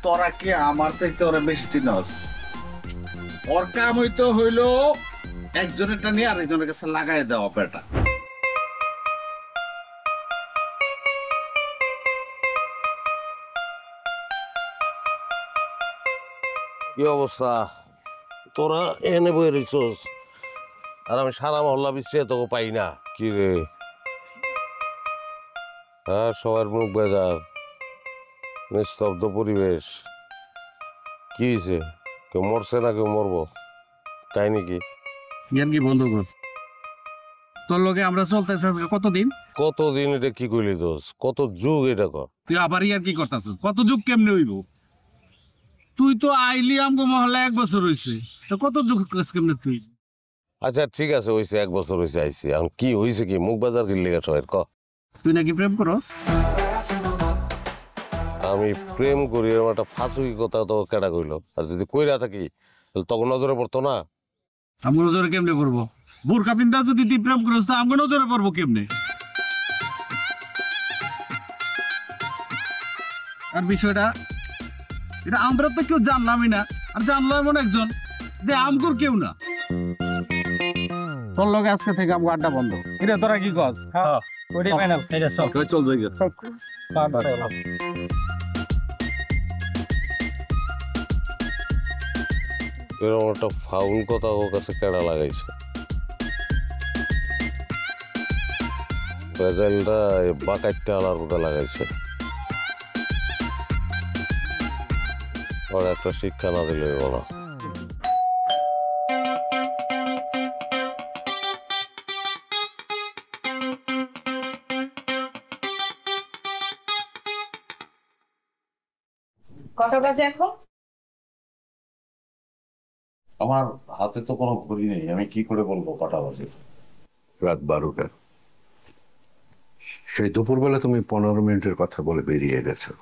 S15: তোরা কি আমার থেকে ওরা বেশি চিনস? ওর কাম হইতো হইলো একজনেরটা নিয়ে আরেকজনের কাছে লাগাই দেওয়া পেটা।
S6: কি অবস্থা? তোরা এনে বই রইছস আর আমি সারা মহল্লা বিশ্রে তোকে পাই না। কি রে? হ্যাঁ, সবার মুখ বেজার, নিস্তব্ধ পরিবেশ। কি হয়েছে? কেউ মরছে না কেউ মরবো? তাই নাকি?
S15: জ্ঞান কি বন্ধ কর। তোর লগে আমরা চলতেছে আজকে কতদিন?
S6: কতদিন? এটা কি কইলি দোষ? কত যুগ এটা কর।
S15: তুই আবার ইয়ার কি করতেছিস? কত যুগ কেমনে হইব? তুই তো আইলি আমগো মহল্লা 1 বছর হইছে, তো কত যুগ কেমনে তুই?
S6: আচ্ছা ঠিক আছে, হয়েছে 1 বছর হয়েছে আইসি। এখন কি হয়েছে? কি মুখ বাজার কি লেগে সবাই ক?
S15: তুই নাকি প্রেম করস?
S6: আমি প্রেম করি এরকম একটা ফাঁসুকি কথা তো কেডা কইল? আর যদি কইরা থাকি তখন নজরে পড়তো না?
S15: আমগো নজরে কেমনে পড়বো? বুরকা পিন্দা যদি তুই প্রেম করস তো আমগো নজরে পড়বো কেমনে? আর বিষয়টা এটা আমরা তো কেউ জানলামই না, আর জানলো এমন একজন যে আমগোর কেউ না। তোর লগে আজকে থেকে আমগো আড্ডা বন্ধ। এটা তোরা কি কস? হ্যাঁ, ওইটাই ফাইনাল। এটা সব চল যাই গিয়ে।
S6: এরকম একটা ফাউল কথা ওর কাছে কেডা লাগাইছে? বেজালটা বাকাইটা আলার কথা লাগাইছে। ওর একটা শিক্ষা না দিলে বলো।
S2: কটা বাজে এখন?
S4: আমার হাতে তো কোনো ঘড়ি নেই, আমি কি করে বলবো কটা বাজে?
S10: রাত 12টা। সেই দুপুরবেলা তুমি 15 মিনিটের কথা বলে বেরিয়ে গেছো।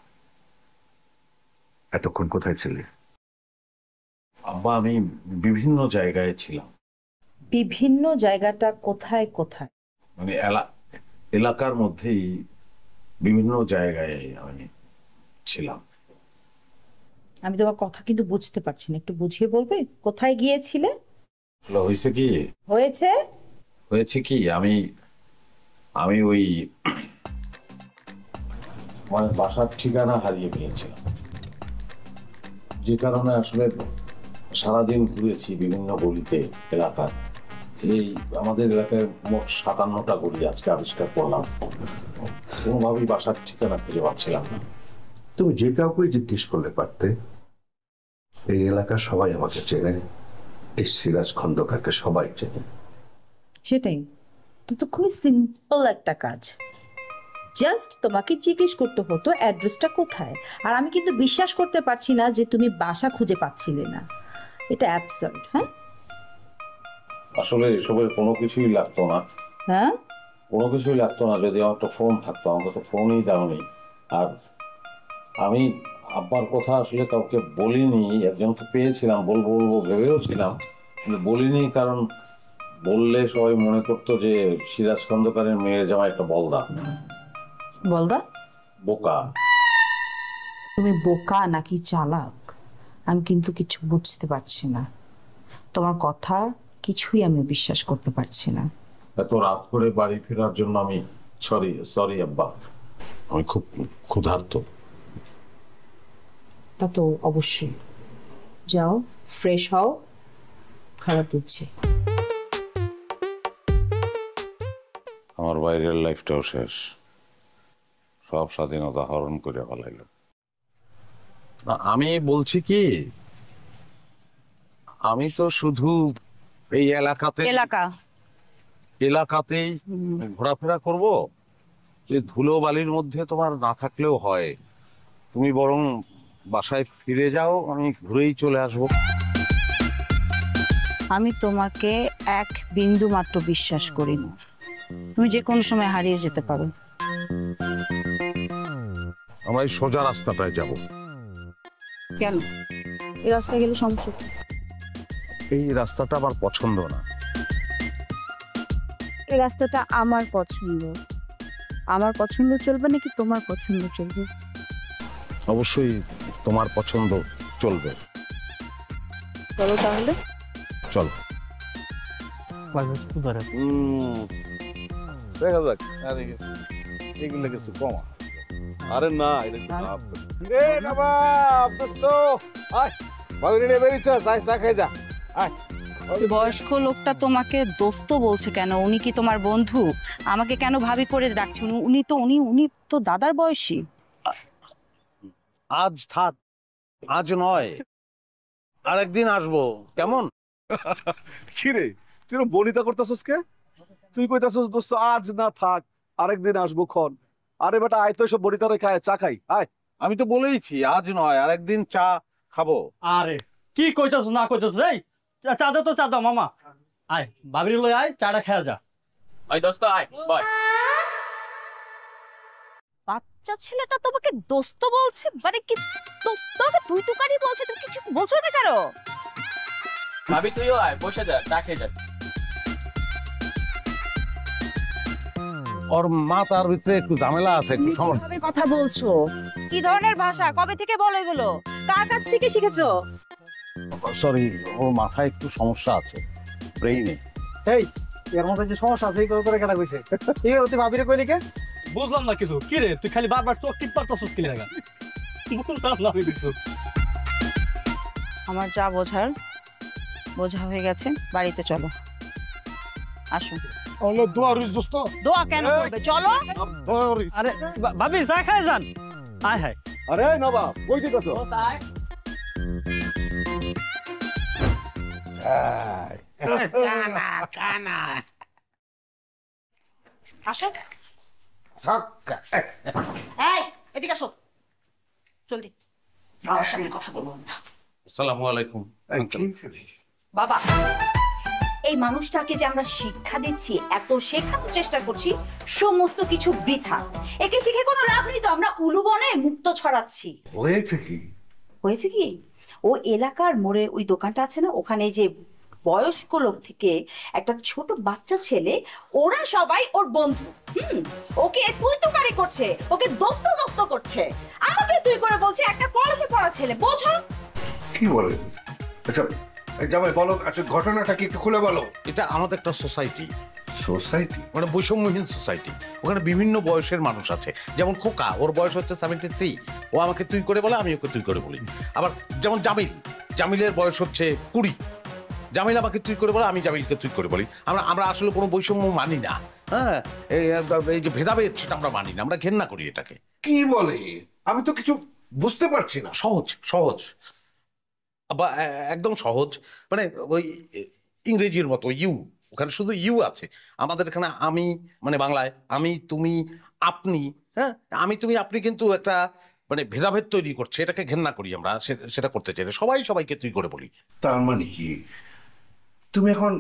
S10: এতক্ষণ কোথায় ছিলে?
S4: আব্বা, আমি বিভিন্ন জায়গায় ছিলাম।
S2: বিভিন্ন জায়গাটা কোথায় কোথায়?
S4: মানে এলাকার মধ্যেই বিভিন্ন জায়গায় আমি ছিলাম।
S2: আমি তোমার কথা কিন্তু বুঝতে পারছি না, একটু বুঝিয়ে বলবে কোথায় গিয়েছিলে?
S4: হয়েছে কি?
S2: হয়েছে
S4: কি আমি ওই মানে বাসার ঠিকানা হারিয়ে ফেলেছিলাম, যে কারণে আসলে সারাদিন ঘুরেছি বিভিন্ন গলিতে এলাকার। এই আমাদের এলাকায় মোট 57টা গলি আজকে আবিষ্কার করলাম। কোনোভাবেই বাসার ঠিকানা খুঁজে পাচ্ছিলাম না।
S10: তুমি যে কাউকে জিজ্ঞেস করলে পারতে। এই এলাকার সবাই আমাকে চেনে, এই সিরাজ খন্দকারকে সবাই চেনে।
S2: সেটাই তো খুবই সিম্পল একটা কাজ। জাস্ট তোমাকে জিজ্ঞেস করতে হতো অ্যাড্রেসটা কোথায়। আর আমি কিন্তু বিশ্বাস করতে পারছি না যে তুমি বাসা খুঁজে পাচ্ছিলে না। এটা অ্যাবসার্ড। হ্যাঁ,
S4: আসলে এসবের কোনো কিছুই লাগতো না।
S2: হ্যাঁ,
S4: কোনো কিছুই লাগতো না যদি আমার একটা ফোন থাকতো। আমাকে তো ফোনই দাওনি। আর আমি আব্বার কথা আসলে কাউকে বলিনি। একজনকে পেয়েছিলাম, বলবো ভেবেও ছিলাম, কিন্তু বলিনি, কারণ বললে সবাই মনে করতো যে সিরাজ খন্দকারের মেয়ের জামাই একটা বলদা। বোকা।
S2: তুমি বোকা নাকি চালাক আমি কিন্তু কিছু বুঝতে পারছি না। তোমার কথা কিছুই আমি বিশ্বাস করতে পারছি না।
S4: এত রাত করে বাড়ি ফেরার জন্য আমি সরি আব্বা, আমি খুব ক্ষুধার্ত।
S2: তা তো অবশ্যই, যাও ফ্রেশ হও, খারাপ দিচ্ছে।
S4: আমার বাইরের লাইফটাও শেষ, সব স্বাধীনতা হরণ করে ফেলাইল। আমি বলছি কি, আমি তো শুধু এই এলাকাতেই ঘোরাফেরা করব। যে ধুলো বালির মধ্যে তোমার না থাকলেও হয়, তুমি বরং বাসায় ফিরে যাও, আমি ঘুরেই চলে আসব।
S2: আমি তোমাকে এক বিন্দু মাত্র বিশ্বাস করি না। তুমি যে কোনো সময় হারিয়ে যেতে পারো।
S4: আমরা এই সোজা রাস্তাটায় যাব।
S2: কেন? এই রাস্তায় গেলে সমস্যা কি?
S4: এই রাস্তাটা আমার পছন্দ না।
S2: এই রাস্তাটা আমার পছন্দ। আমার পছন্দ চলবে নাকি তোমার পছন্দ চলবে?
S4: অবশ্যই তোমার পছন্দ চলবে।
S2: চলো তাহলে।
S4: চলো।
S6: দেখা যাক। এগুলো কিছু কমা। আরে না,
S2: বয়স্ক লোকটা তোমাকে দোস্ত বলছে কেন? উনি কি তোমার বন্ধু? আমাকে কেন ভাবি করে ডাকছে? উনি তো দাদার বয়সী।
S4: আজ থাক, আজ নয়, আরেকদিন আসবো, কেমন?
S16: কি রে, তুই বনিতা করতেছস কে? তুই কইতাছস দোস্ত আজ না থাক, আরেকদিন আসবো ক্ষণ। আরে বেটা আয় তো এসব বনিতারে খায়, চা খাই আয়।
S5: আমি তো বলেইছি আজ নয়, আরেকদিন চা খাবো।
S9: আরে কি কইতাছস না কইতাছস? এই চা দাও তো, চা দাও মামা। আয় ভাবির লই আয়, চাটা খেয়া যা।
S7: আয় দোস্ত আয়, বাই।
S2: বাচ্চা ছেলেটা তোমাকে দোস্ত বলছে, মানে কি তোমাকে তুই তুকারি বলছে? তুমি কিছু বলছো না কেন?
S7: ভাবি তুইও আয়, বসে যা, চা খেয়ে যা।
S4: ওর মাথার ভিতরে একটু ঝামেলা আছে, একটু সমস্যা।
S2: কিভাবে কথা বলছো? কি ধরনের ভাষা? কবে থেকে বলো এগুলো? কার কাছ থেকে শিখেছো?
S4: সরি, ওর মাথায় একটু সমস্যা আছে, ব্রেইনে।
S9: এই এর মধ্যে যে সমস্যা আছে এই করে কেন কইছে? ঠিক আছে, তুই ভাবিরে কইলি কে? বুঝলাম না কিছু। কি রে তুই খালি বারবার চোখ টিপ পারতাছস কি লাগা? বুঝলাম না আমি কিছু।
S2: আমার যা বোঝা হয়ে গেছে, বাড়িতে চলো। আসো।
S16: ওলে দোয়া রইস দোস্ত।
S2: দোয়া কেন করবে? চলো।
S9: আরে ভাবি চা খায় যান। আয় হায়।
S16: আরে নবাব কই দিতেছ?
S12: কানা
S2: আসো। এই এদিকে আসো, জলদি। আমার সামনে কথা বলবো না।
S4: আসসালামু আলাইকুম।
S2: বাবা, এই মানুষটাকে যে আমরা শিক্ষা দিচ্ছি, এত শেখানোর চেষ্টা করছি, সমস্ত কিছু বৃথা। একে শিখে কোনো লাভ নেই তো। আমরা উলুবনে মুক্ত ছড়াচ্ছি।
S10: হয়েছে কি?
S2: ও এলাকার মোড়ে ওই দোকানটা আছে না, ওখানে যে বয়স্ক লোক থেকে একটা ছোট বাচ্চা ছেলে, ওরা সবাই ওর বন্ধু। ওকে তুই তুকারি করছে, ওকে দোস্ত করছে, আমাকে তুই করে বলছে। একটা কলেজে পড়া ছেলে, বোঝো?
S10: কি বলে? আচ্ছা জামাই বলো, আচ্ছা ঘটনাটা কি একটু খুলে বলো।
S4: এটা আমাদের একটা সোসাইটি,
S10: মানে
S4: বৈষম্যহীন সোসাইটি। ওখানে বিভিন্ন বয়সের মানুষ আছে। যেমন খোকা, ওর বয়স হচ্ছে 73, ও আমাকে তুই করে বলে, আমি ওকে তুই করে বলি। আবার যেমন জামিলের বয়স হচ্ছে 20, জামিল আমাকে তুই করে বলে, আমি জামিলকে তুই করে বলি। আমরা আসলে কোনো বৈষম্য মানি না। হ্যাঁ, এই যে ভেদাভেদ, সেটা আমরা মানি না, আমরা ঘেন্না করি এটাকে।
S10: কি বলে? আমি তো কিছু বুঝতে পারছি না।
S4: সহজ বা একদম সহজ, মানে ওই ইংরেজির মতো ইউ, ওখানে শুধু ইউ আছে। আমাদের এখানে আমি, মানে বাংলায় আমি, তুমি, আপনি। হ্যাঁ, আমি তুমি আপনি কিন্তু একটা মানে ভেদাভেদ তৈরি করছে, এটাকে ঘেন্না করি আমরা। সেটা করতে চাই না, সবাইকে তুই করে বলি।
S10: তার মানে কি তুমি এখন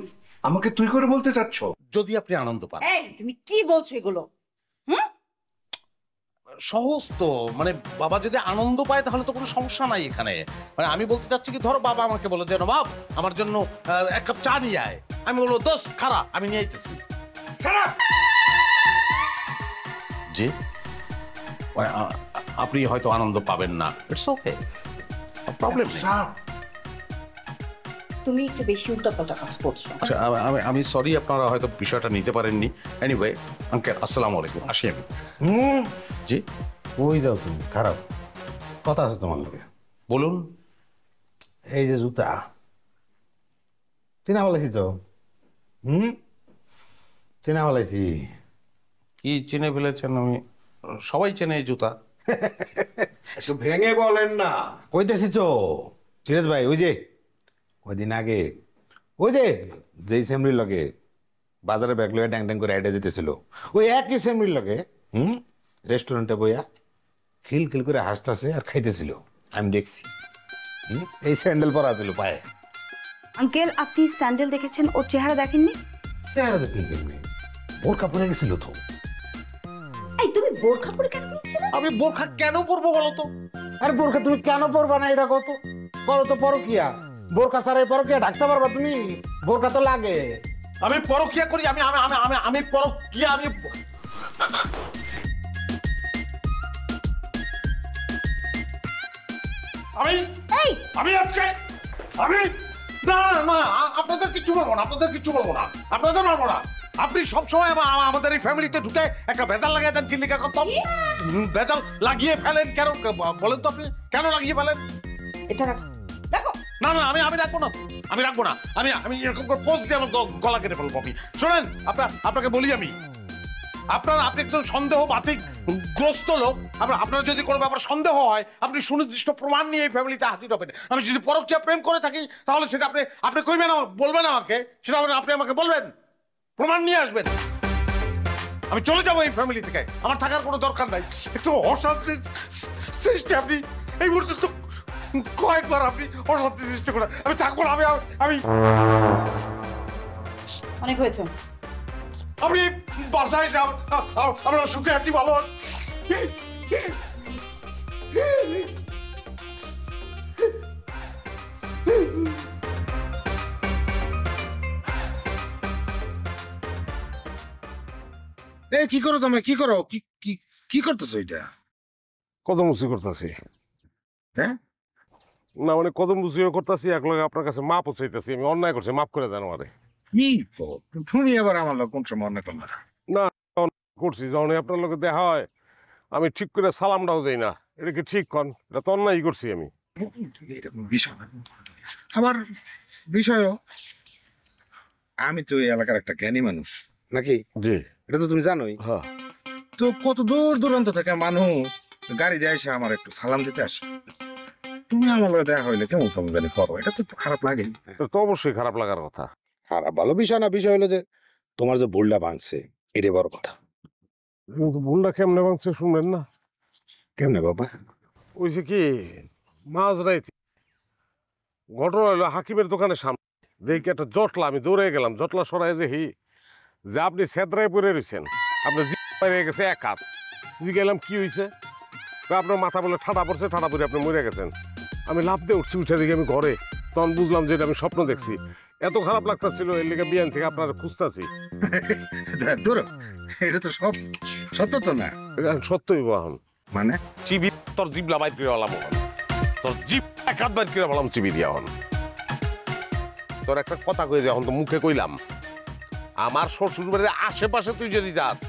S10: আমাকে তুই করে বলতে চাচ্ছ?
S4: যদি আপনি আনন্দ পান।
S2: এই তুমি কি বলছো এগুলো?
S4: সহজ তো, মানে বাবা যদি আনন্দ পায় তাহলে তো কোনো সমস্যা নাই এখানে। মানে আমি বলতে চাচ্ছি কি, ধরো বাবা আমাকে বলো যে নবাব আমার জন্য 1 কাপ চা নিয়ে আয়। আমি বলবো দোস্ত খারাপ, আমি নিয়ে আইতেছি। জি, আপনি হয়তো আনন্দ পাবেন না, ইটস ওকে, প্রবলেম নেই।
S2: তুমি একটু বেশি উল্টাপাল্টা কথা বলছো।
S4: আচ্ছা, আমি সরি, আপনারা হয়তো বিষয়টা নিতে পারেননি। এনিওয়ে আঙ্কেল, আসসালামু আলাইকুম, আসি আমি। জি,
S12: ওই যাও তুমি, খারাপ কথা আছে তোমার লোকে।
S4: বলুন।
S12: এই যে জুতা চিনা ফেলাইছি তো। চিনা ফেলাইছি।
S4: কি চিনে ফেলেছেন? আমি সবাই চেনে এই জুতা।
S10: একটু ভেঙে বলেন না।
S12: কইতেছি তো সিরাজ ভাই, ওই যে কয়দিন আগে ওই যে যেই সেমরির লগে বাজারে ব্যাগ লয়ে ড্যাং ড্যাং করে হেঁটে যেতেছিল, ওই একই সেমরির লগে রেস্টুরেন্টে বইয়া খিলখিল করে হাসতেছে আর খাইতেছিল, আমি দেখছি। এই স্যান্ডেল পরা ছিল পায়ে।
S2: আঙ্কেল, আপনি স্যান্ডেল দেখেছেন, ওর চেহারা দেখেননি?
S12: চেহারা দেখুন, বোরকা পরে গেছিল তো।
S2: এই তুমি বোরখা পরে কেন গিয়েছিলে?
S8: আমি বোরখা কেন পরবো বলো তো?
S12: আরে বোরখা তুমি কেন পরবা না এটা কত? করো তো পরকিয়া। বোরখা ছাড়া পরকিয়া ঢাকতে পারবা তুমি? বোরখা তো লাগে।
S8: আমি পরকিয়া করি, আমি আমি আমি আমি আমি পরকিয়া আমি আমি
S2: এই
S8: আমি আজকে আমি না না আপনাদের কিছু বলবো না, আপনাদের কিছু বলবো না, আপনাদের মারবো না। আপনি সবসময় আমাদের এই ফ্যামিলিতে ঢুকে একটা ভেজাল লাগিয়ে দেন। চিল্লিকা কত ভেজাল লাগিয়ে ফেলেন কেন বলেন তো? আপনি কেন লাগিয়ে ফেলেন?
S2: এটা রাখো।
S8: না না আমি আমি রাখবো না, আমি রাখবো না। আমি আমি এরকম করে পোস্ট দিয়ে আমার গলা কেটে ফেলবো। আপনি শোনেন, আপনাকে বলি আমি, আপনি একজন সন্দেহবাতিক গ্রস্ত লোক। আপনার যদি কোনো ব্যাপার সন্দেহ হয়, আপনি সুনির্দিষ্ট প্রমাণ নিয়ে এই ফ্যামিলিতে হাজির হবেন। আমি যদি পরকীয়া প্রেম করে থাকি, তাহলে সেটা আপনি কইবেন, বলবেন আমাকে, সেটা আপনি আমাকে বলবেন, প্রমাণ নিয়ে আসবেন। আমি চলে যাবো এই ফ্যামিলি থেকে, আমার থাকার কোনো দরকার নাই। একটু অশান্তি সৃষ্টি আপনি এই মুহূর্তে তো কয়েকবার আপনি অশান্তি সৃষ্টি করে। আমি থাকবো না, আমি
S2: অনেক হয়েছে।
S8: আমি বাসায় এসে আমরা সুখে আছি, ভালো।
S12: এই কি করো তুমি? কি করো? কি করতেছো এটা?
S8: কদম মুসি করতেছি।
S12: হ্যাঁ
S8: না মানে কদম মুসিও করতেছি, এক লগে আপনার কাছে মাপ চাইতেছি। আমি অন্যায় করছি, মাফ করে দেন আমারে।
S12: কি তুমি আবার আমার লোক কোন সময় অন্যায় করলে?
S8: না করছি, যখন আপনার লোকে দেখা হয় আমি ঠিক করে সালামটাও দেই না। এটা কি ঠিক? কন, এটা তো অন্যায় করছি আমি।
S12: বিষয় আমার বিষয়ও, আমি তো এই এলাকার একটা জ্ঞানী মানুষ নাকি?
S8: জি,
S12: এটা তো তুমি জানোই।
S8: হ্যাঁ,
S12: তো কত দূর দূরান্ত থেকে মানুষ গাড়ি দিয়ে এসে আমার একটু সালাম দিতে আসে। তুমি আমার লোক দেখা হইলে কেমন কেমন জানি করো, এটা তো খারাপ লাগে।
S8: তো অবশ্যই খারাপ লাগার কথা।
S12: খারাপ ভালো বিষয় না, বিষয় হলো যে তোমার যে ভুলটা ভাঙছে এটাই বড় কথা।
S8: কিন্তু ভুলটা কেমনে ভাঙছে শুনবেন না?
S12: কেমনে বাবা?
S8: ওইছে কি, মাঝ রাইতে ঘটনা হলো হাকিমের দোকানের সামনে দেখি একটা জটলা। আমি দৌড়ে গেলাম, জটলা সরাই দেখি যে আপনি সেদ্রায় পরে রয়েছেন, আপনার জিয়ে গেছে এক হাত। জিজ্ঞাসলাম কি হয়েছে? আপনার মাথা বলে ঠাডা পড়ছে, ঠাডা পরে আপনি মরে গেছেন। আমি লাফ দিয়ে উঠছি, উঠে দেখি আমি ঘরে। তখন বুঝলাম যে এটা আমি স্বপ্ন দেখছি। এত খারাপ লাগতেছিল, এর লেগে বিয়ান থেকে আপনার খুঁজতেছি।
S12: এটা তো সব সত্য তো না?
S8: সত্যই বহন
S12: মানে
S8: চিবি তোর জিবলা বাইর করে বললাম, তোর জিপ এক হাত বাইর করে বললাম চিবি দিয়া। তোর একটা কথা কই যে এখন তো মুখে কইলাম, আমার শ্বশুর বাড়ির আশেপাশে তুই যদি যাস,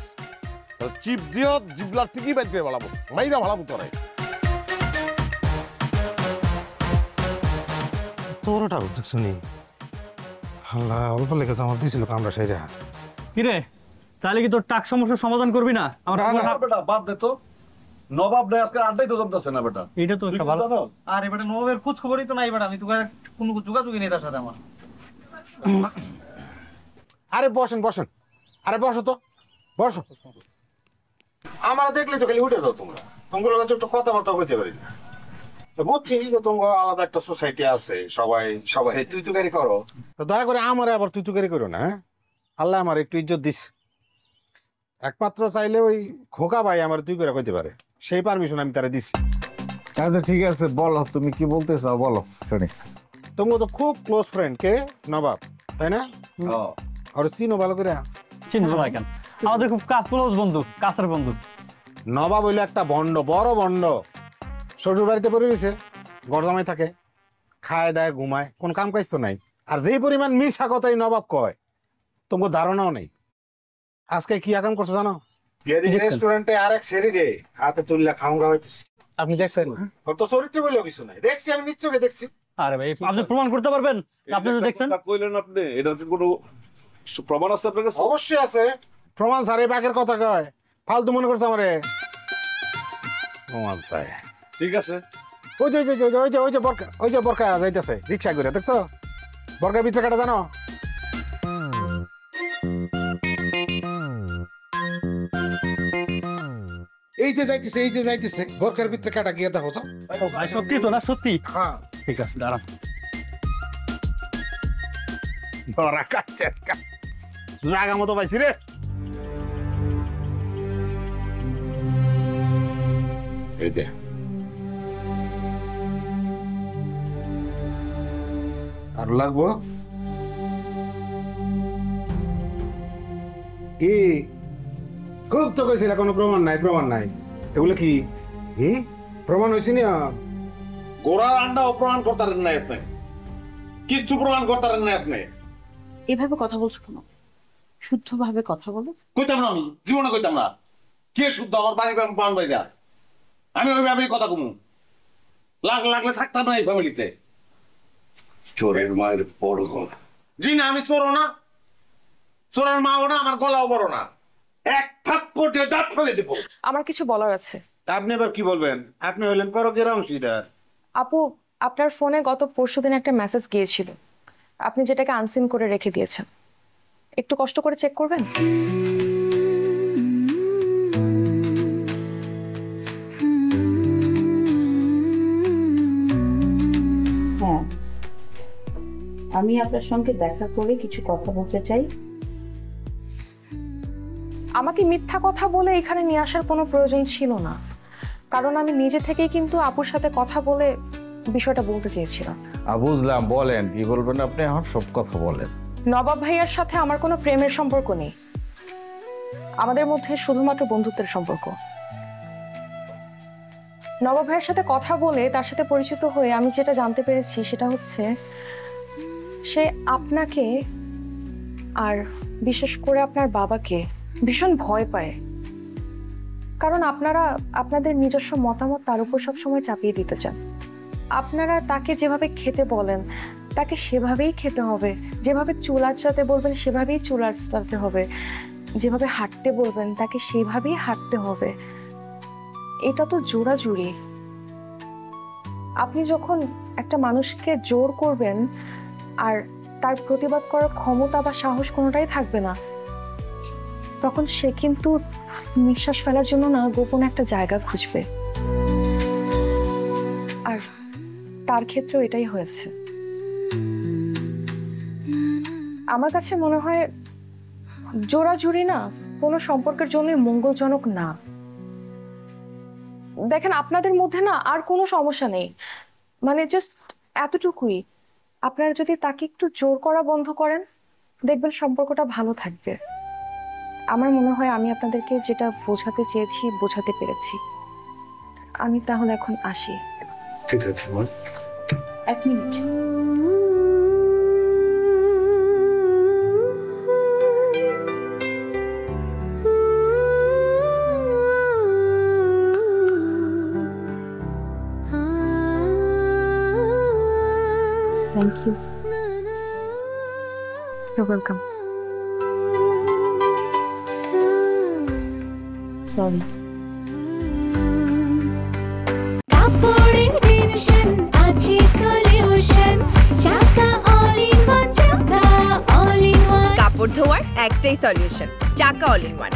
S8: চিপ দিয়ে জিবলার ঠিকই বাইর করে বলাবো, মাইরা ভালাবো তোরে।
S12: তোরটা শুনি আল্লাহ অল্প লেগে তো আমার দিয়েছিল কামড়া সাইরা।
S9: কিরে, তাহলে কি তোর টাক সমস্যার সমাধান করবি না? আমার
S16: বেটা বাদ দে তো, নবাব নাই আজকে আড্ডাই তো জমতেছে না বেটা।
S9: এটা তো একটা ভালো।
S7: আর এবারে নবাবের খোঁজ খবরই তো নাই বেটা, আমি তোকে কোনো যোগাযোগই নেই তার সাথে আমার।
S12: আরে বসেন বসেন, আরে বসো তো, বসো। আমার দেখলে তো খালি উঠে যাও তোমরা, তোমার কাছে একটু কথাবার্তা হইতে পারি না। বুঝছি যে তোমার আলাদা একটা সোসাইটি আছে, সবাই সবাই তুই তুকারি করো, তো দয়া করে আমার আবার তুই তুকারি করো না। হ্যাঁ, আল্লাহ আমার একটু ইজ্জত দিস। একমাত্র চাইলে ওই খোকা ভাই আমার তুই করে কইতে পারে, সেই পারমিশন আমি তারা দিছি।
S5: আচ্ছা ঠিক আছে, বলো তুমি কি বলতে চাও, বলো শুনি।
S12: তুমি তো খুব ক্লোজ ফ্রেন্ড কে নবাব, তাই না? আর চিনো ভালো করে?
S9: চিনবো না কেন, আমাদের খুব ক্লোজ বন্ধু, কাছের বন্ধু।
S12: নবাব হইলো একটা ভণ্ড, বড় ভণ্ড। শ্বশুর বাড়িতে পড়ে রয়েছে, গরজামাই থাকে, খায় দায় ঘুমায়, কোন কাম কাজ তো নাই। আর যেই পরিমাণ মিশা কথাই নবাব কয়, তোমার ধারণাও নেই। আজকে কি আকাম করছো জানো? রেস্টুরেন্টে আরেক সেরি রে হাতে তুললা খাওয়া হইতেছে।
S9: আপনি দেখছেন?
S12: তোর তো চরিত্র বলেও কিছু নাই, দেখছি আমি নিশ্চয়ই দেখছি।
S9: আরে ভাই, আপনি প্রমাণ করতে পারবেন? আপনি তো দেখছেন।
S16: কইলেন আপনি, এটার কি কোনো প্রমাণ আছে আপনার কাছে?
S12: অবশ্যই আছে প্রমাণ। স্যার এই বাঘের কথা কয়, ফালতু মনে করছে আমারে। প্রমাণ চাই,
S16: ঠিক আছে।
S12: ওই যে বরকা, ওই যে বরকা যাইতেছে রিক্সা করে, দেখছো? বরকার ভিতরে কাটা জানো? এই যে যাইতেছে বরকার ভিতরে কাটা গিয়ে দেখো তো।
S9: ভাই সত্যি তো না? সত্যি? হ্যাঁ ঠিক আছে, দাঁড়ান।
S12: ধরা কাটছে জায়গা মতো পাইছি রে। এই যে আর লাগবো কি? খুব তো কইছিল কোনো প্রমাণ নাই। এগুলো কি প্রমাণ হয়েছে না?
S6: গোড়ার আন্ডাও প্রমাণ করতারেন না আপনি, কিচ্ছু প্রমাণ করতারেন না আপনি।
S2: এভাবে কথা বলছো কেন? শুদ্ধভাবে কথা বলো।
S6: কইতাম না, আমি জীবনে কইতাম না। কে শুদ্ধ? আমার বাড়ি বান বাড়িটা আমি ওইভাবে কথা কমু। লাগলে থাকতাম না এই ফ্যামিলিতে।
S3: চোরের মায়ের বড় গলা।
S6: জি না, আমি চোরও না, চোরের মাও না, আমার গলাও বড় না। এক থাপ্পড়ে দাঁত ফেলে দেব।
S11: আমার কিছু বলার আছে।
S12: আপনি আবার কি বলবেন? আপনি হইলেন পরকের অংশীদার।
S11: আপু, আপনার ফোনে গত পরশুদিন একটা মেসেজ গিয়েছিল, আপনি যেটাকে আনসিন করে রেখে দিয়েছেন। একটু কষ্ট করে চেক করবেন?
S2: হ্যাঁ, আমি আপনার সঙ্গে দেখা করে কিছু কথা বলতে চাই।
S11: আমাকে মিথ্যা কথা বলে এখানে নিয়ে আসার কোনো প্রয়োজন ছিল না, কারণ আমি নিজে থেকেই কিন্তু আপুর সাথে কথা বলে বিষয়টা বলতে চেয়েছিলাম।
S5: বুঝলাম, বলেন কি বলবেন আপনি? এখন সব কথা বলেন।
S11: নবাব ভাইয়ার সাথে আমার কোনো প্রেমের সম্পর্ক নেই, আমাদের মধ্যে শুধুমাত্র বন্ধুত্বের সম্পর্ক। নবাব ভাইয়ের সাথে কথা বলে তার সাথে পরিচিত হয়ে আমি যেটা জানতে পেরেছি সেটা হচ্ছে সে আপনাকে আর বিশেষ করে আপনার বাবাকে ভীষণ ভয় পায়, কারণ আপনারা আপনাদের নিজস্ব মতামত তার উপর সবসময় চাপিয়ে দিতে চান। আপনারা তাকে যেভাবে খেতে বলেন তাকে সেভাবেই খেতে হবে, যেভাবে চুল আঁচড়াতে বলবেন সেভাবেই চুল আঁচড়াতে হবে, যেভাবে হাঁটতে বলবেন তাকে সেভাবেই হাঁটতে হবে। এটা তো জোরাজুরি। আপনি যখন একটা মানুষকে জোর করবেন আর তার প্রতিবাদ করার ক্ষমতা বা সাহস কোনোটাই থাকবে না, তখন সে কিন্তু নিঃশ্বাস ফেলার জন্য না গোপন একটা জায়গা খুঁজবে। আর তার ক্ষেত্রেও এটাই হয়েছে। আমার কাছে মনে হয় জোরাজুরি না কোনো সম্পর্কের জন্য মঙ্গলজনক না। দেখেন, আপনাদের মধ্যে না আর কোনো সমস্যা নেই, মানে জাস্ট এতটুকুই। আপনারা যদি তাকে একটু জোর করা বন্ধ করেন দেখবেন সম্পর্কটা ভালো থাকবে। আমার মনে হয় আমি আপনাদেরকে যেটা বোঝাতে চেয়েছি বোঝাতে পেরেছি। আমি তাহলে এখন আসি।
S10: ঠিক আছে মা।
S2: এক minute. Thank you.
S11: You're welcome.
S2: Sorry.
S14: কাপড়ের টেনশন আছে সলিউশন, চাকা অল ইন ওয়ান, চাকা অল ইন ওয়ান।
S1: কাপড় ধোয়ার একটাই সলিউশন, চাকা অল ইন ওয়ান।